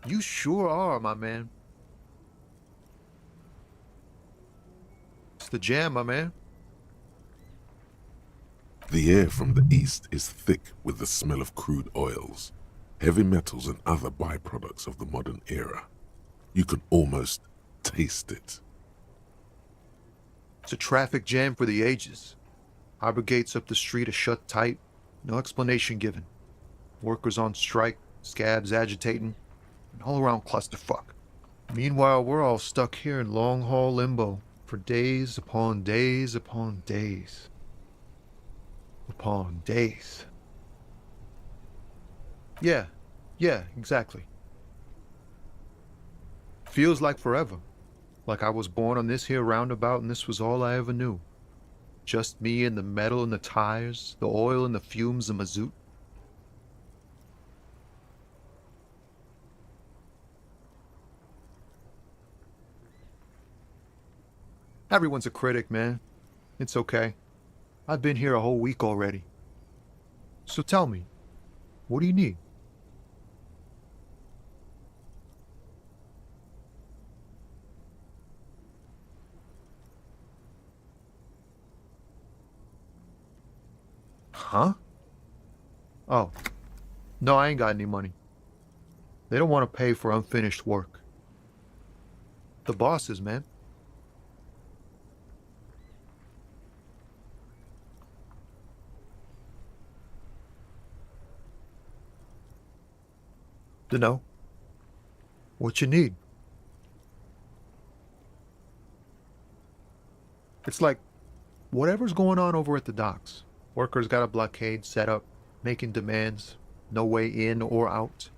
You sure are, my man. It's the jam, my man. The air from the east is thick with the smell of crude oils, heavy metals and other byproducts of the modern era. You can almost taste it. It's a traffic jam for the ages. Harbor gates up the street are shut tight, no explanation given. Workers on strike, scabs agitating, an all-around clusterfuck. Meanwhile, we're all stuck here in long-haul limbo for days upon days upon days. Upon days. Yeah, exactly. Feels like forever. Like I was born on this here roundabout and this was all I ever knew. Just me and the metal and the tires, the oil and the fumes of mazout. Everyone's a critic, man. It's okay. I've been here a whole week already. So tell me, what do you need? Huh? Oh. No, I ain't got any money. They don't want to pay for unfinished work. The bosses, man. Dunno. What you need? It's like, whatever's going on over at the docks. Workers got a blockade set up, making demands, no way in or out.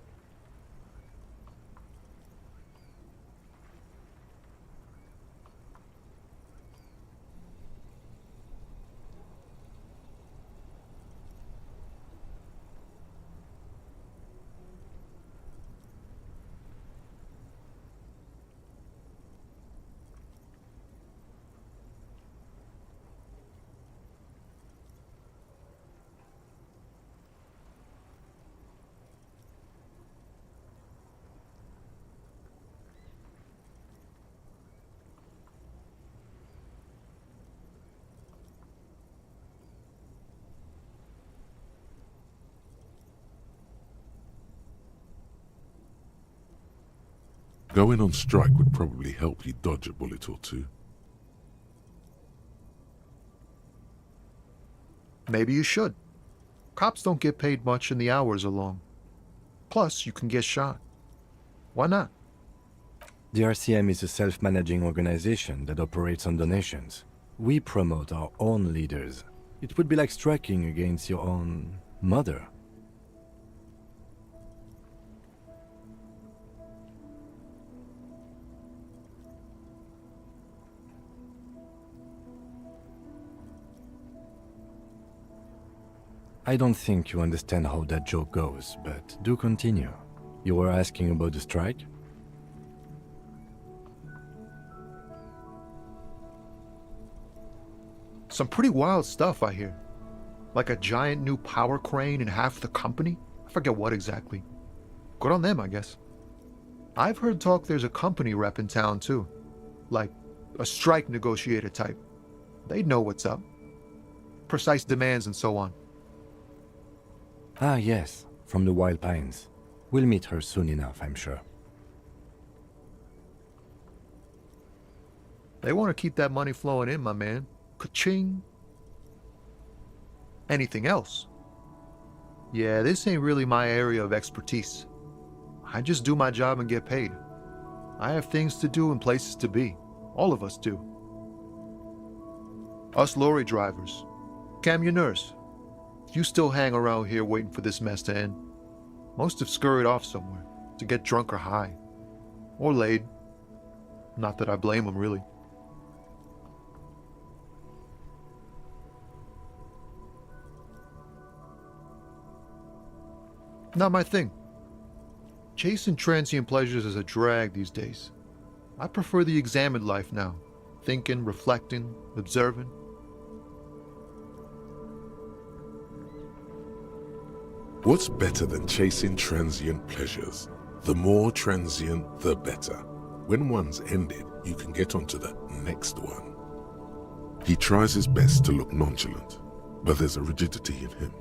Going on strike would probably help you dodge a bullet or two. Maybe you should. Cops don't get paid much and the hours are long. Plus, you can get shot. Why not? The RCM is a self-managing organization that operates on donations. We promote our own leaders. It would be like striking against your own mother. I don't think you understand how that joke goes, but do continue. You were asking about the strike? Some pretty wild stuff, I hear. Like a giant new power crane in half the company? I forget what exactly. Good on them, I guess. I've heard talk there's a company rep in town, too. Like a strike negotiator type. They'd know what's up. Precise demands and so on. Ah, yes, from the Wild Pines. We'll meet her soon enough, I'm sure. They want to keep that money flowing in, my man. Ka-ching. Anything else? Yeah, this ain't really my area of expertise. I just do my job and get paid. I have things to do and places to be. All of us do. Us lorry drivers. Camionneurs. You still hang around here waiting for this mess to end. Most have scurried off somewhere to get drunk or high. Or laid. Not that I blame them, really. Not my thing. Chasing transient pleasures is a drag these days. I prefer the examined life now. Thinking, reflecting, observing. What's better than chasing transient pleasures? The more transient, the better. When one's ended, you can get onto the next one. He tries his best to look nonchalant, but there's a rigidity in him,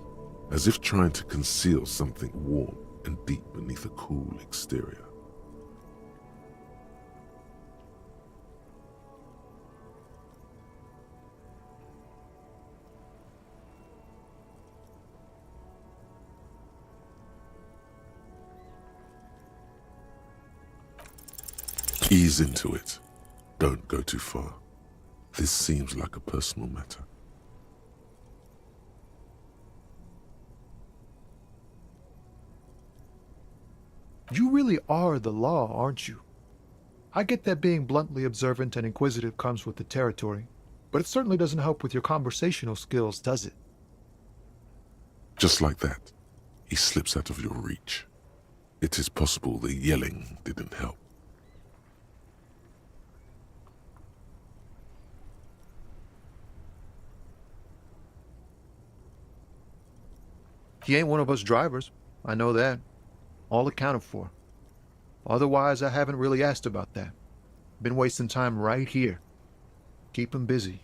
as if trying to conceal something warm and deep beneath a cool exterior. Ease into it. Don't go too far. This seems like a personal matter. You really are the law, aren't you? I get that being bluntly observant and inquisitive comes with the territory, but it certainly doesn't help with your conversational skills, does it? Just like that, he slips out of your reach. It is possible the yelling didn't help. He ain't one of us drivers. I know that. All accounted for. Otherwise, I haven't really asked about that. Been wasting time right here. Keep him busy.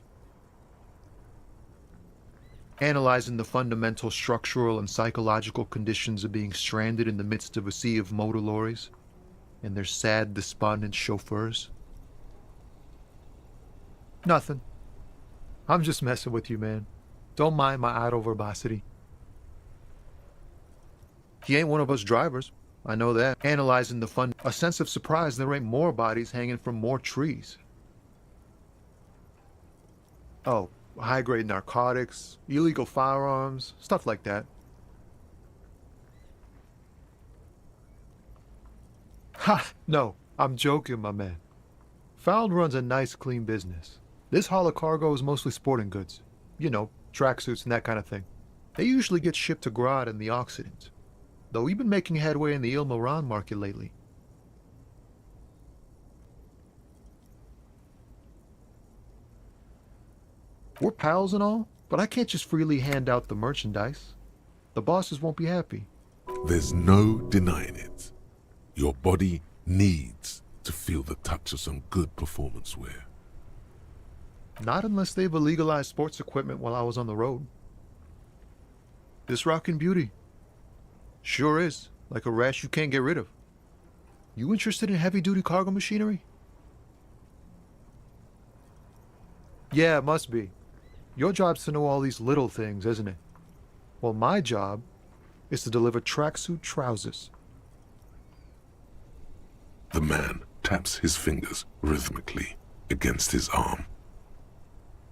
Analyzing the fundamental structural and psychological conditions of being stranded in the midst of a sea of motor lorries and their sad, despondent chauffeurs. Nothing. I'm just messing with you, man. Don't mind my idle verbosity. He ain't one of us drivers. I know that. Analyzing the a sense of surprise there ain't more bodies hanging from more trees. Oh, high-grade narcotics, illegal firearms, stuff like that. Ha! No, I'm joking, my man. Found runs a nice, clean business. This haul of cargo is mostly sporting goods. You know, tracksuits and that kind of thing. They usually get shipped to Grad and the Occident. Though we've been making headway in the Il Moran market lately. We're pals and all, but I can't just freely hand out the merchandise. The bosses won't be happy. There's no denying it. Your body needs to feel the touch of some good performance wear. Not unless they've illegalized sports equipment while I was on the road. This rockin' beauty. Sure is, like a rash you can't get rid of. You interested in heavy-duty cargo machinery? Yeah, it must be. Your job's to know all these little things, isn't it? Well, my job is to deliver tracksuit trousers. The man taps his fingers rhythmically against his arm.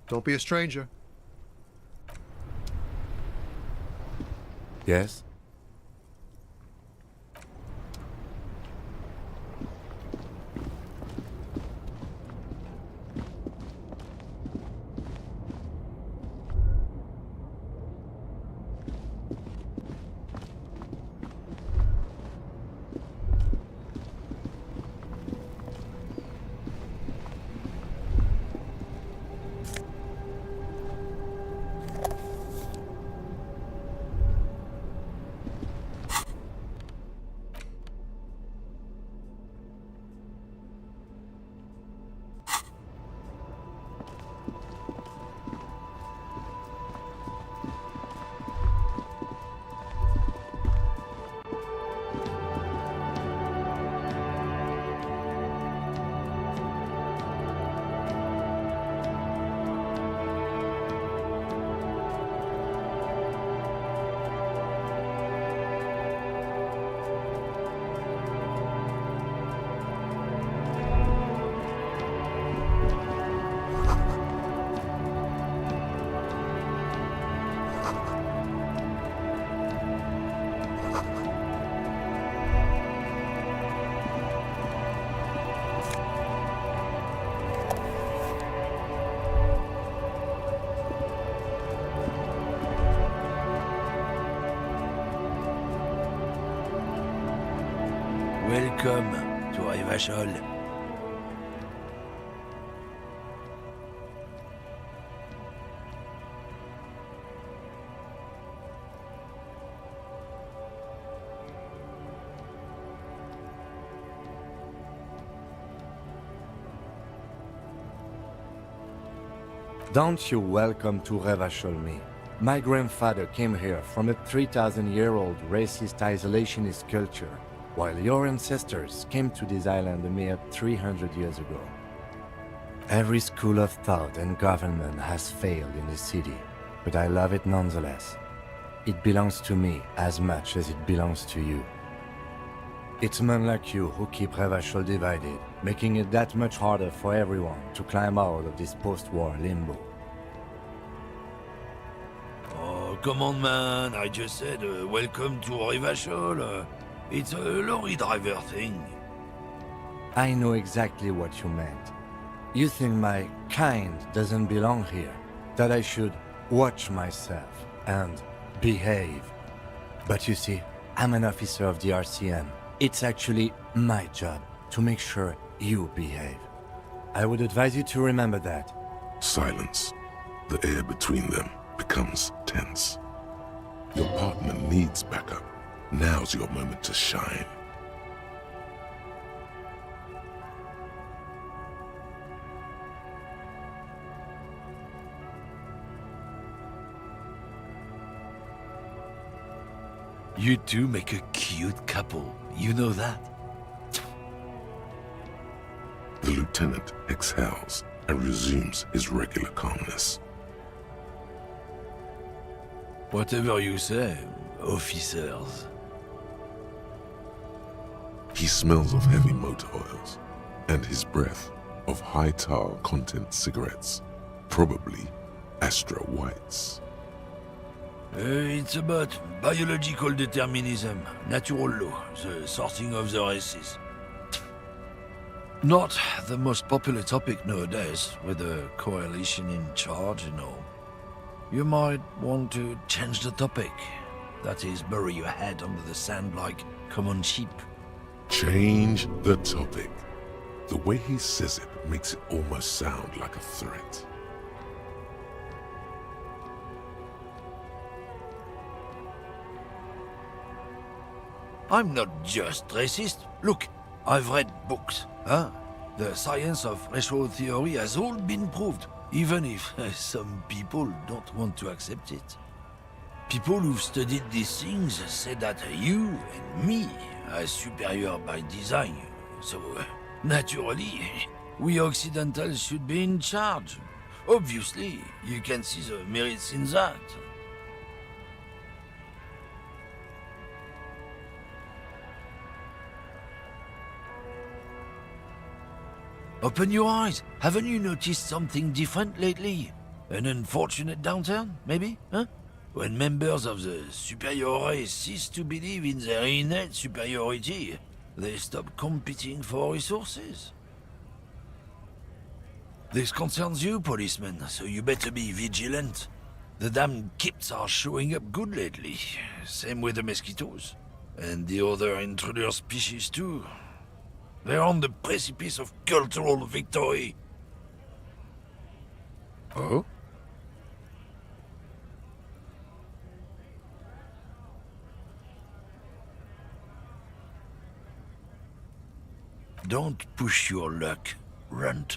Don't be a stranger. Yes? Welcome to Revachol. Don't you welcome to Revachol me. My grandfather came here from a 3,000-year-old racist isolationist culture, while your ancestors came to this island a mere 300 years ago. Every school of thought and government has failed in this city, but I love it nonetheless. It belongs to me as much as it belongs to you. It's men like you who keep Revachol divided, making it that much harder for everyone to climb out of this post-war limbo. Oh, come on, man. I just said welcome to Revachol. It's a lorry driver thing. I know exactly what you meant. You think my kind doesn't belong here, that I should watch myself and behave. But you see, I'm an officer of the RCM. It's actually my job to make sure you behave. I would advise you to remember that. Silence. The air between them becomes tense. Your partner needs backup. Now's your moment to shine. You two make a cute couple. You know that? The lieutenant exhales and resumes his regular calmness. Whatever you say, officers. He smells of heavy motor oils and his breath of high tar content cigarettes, probably Astra Whites. It's about biological determinism, natural law, the sorting of the races. Not the most popular topic nowadays, with the coalition in charge and all. You might want to change the topic. That is, bury your head under the sand like common sheep. Change the topic. The way he says it makes it almost sound like a threat. I'm not just racist. Look, I've read books, huh? The science of racial theory has all been proved, even if some people don't want to accept it. People who've studied these things say that you and me are superior by design, so naturally, we Occidentals should be in charge. Obviously, you can see the merits in that. Open your eyes. Haven't you noticed something different lately? An unfortunate downturn, maybe? Huh? When members of the superior race cease to believe in their innate superiority, they stop competing for resources. This concerns you, policeman, so you better be vigilant. The damn kips are showing up good lately. Same with the mosquitoes. And the other intruder species too. They're on the precipice of cultural victory. Oh? Don't push your luck, Runt.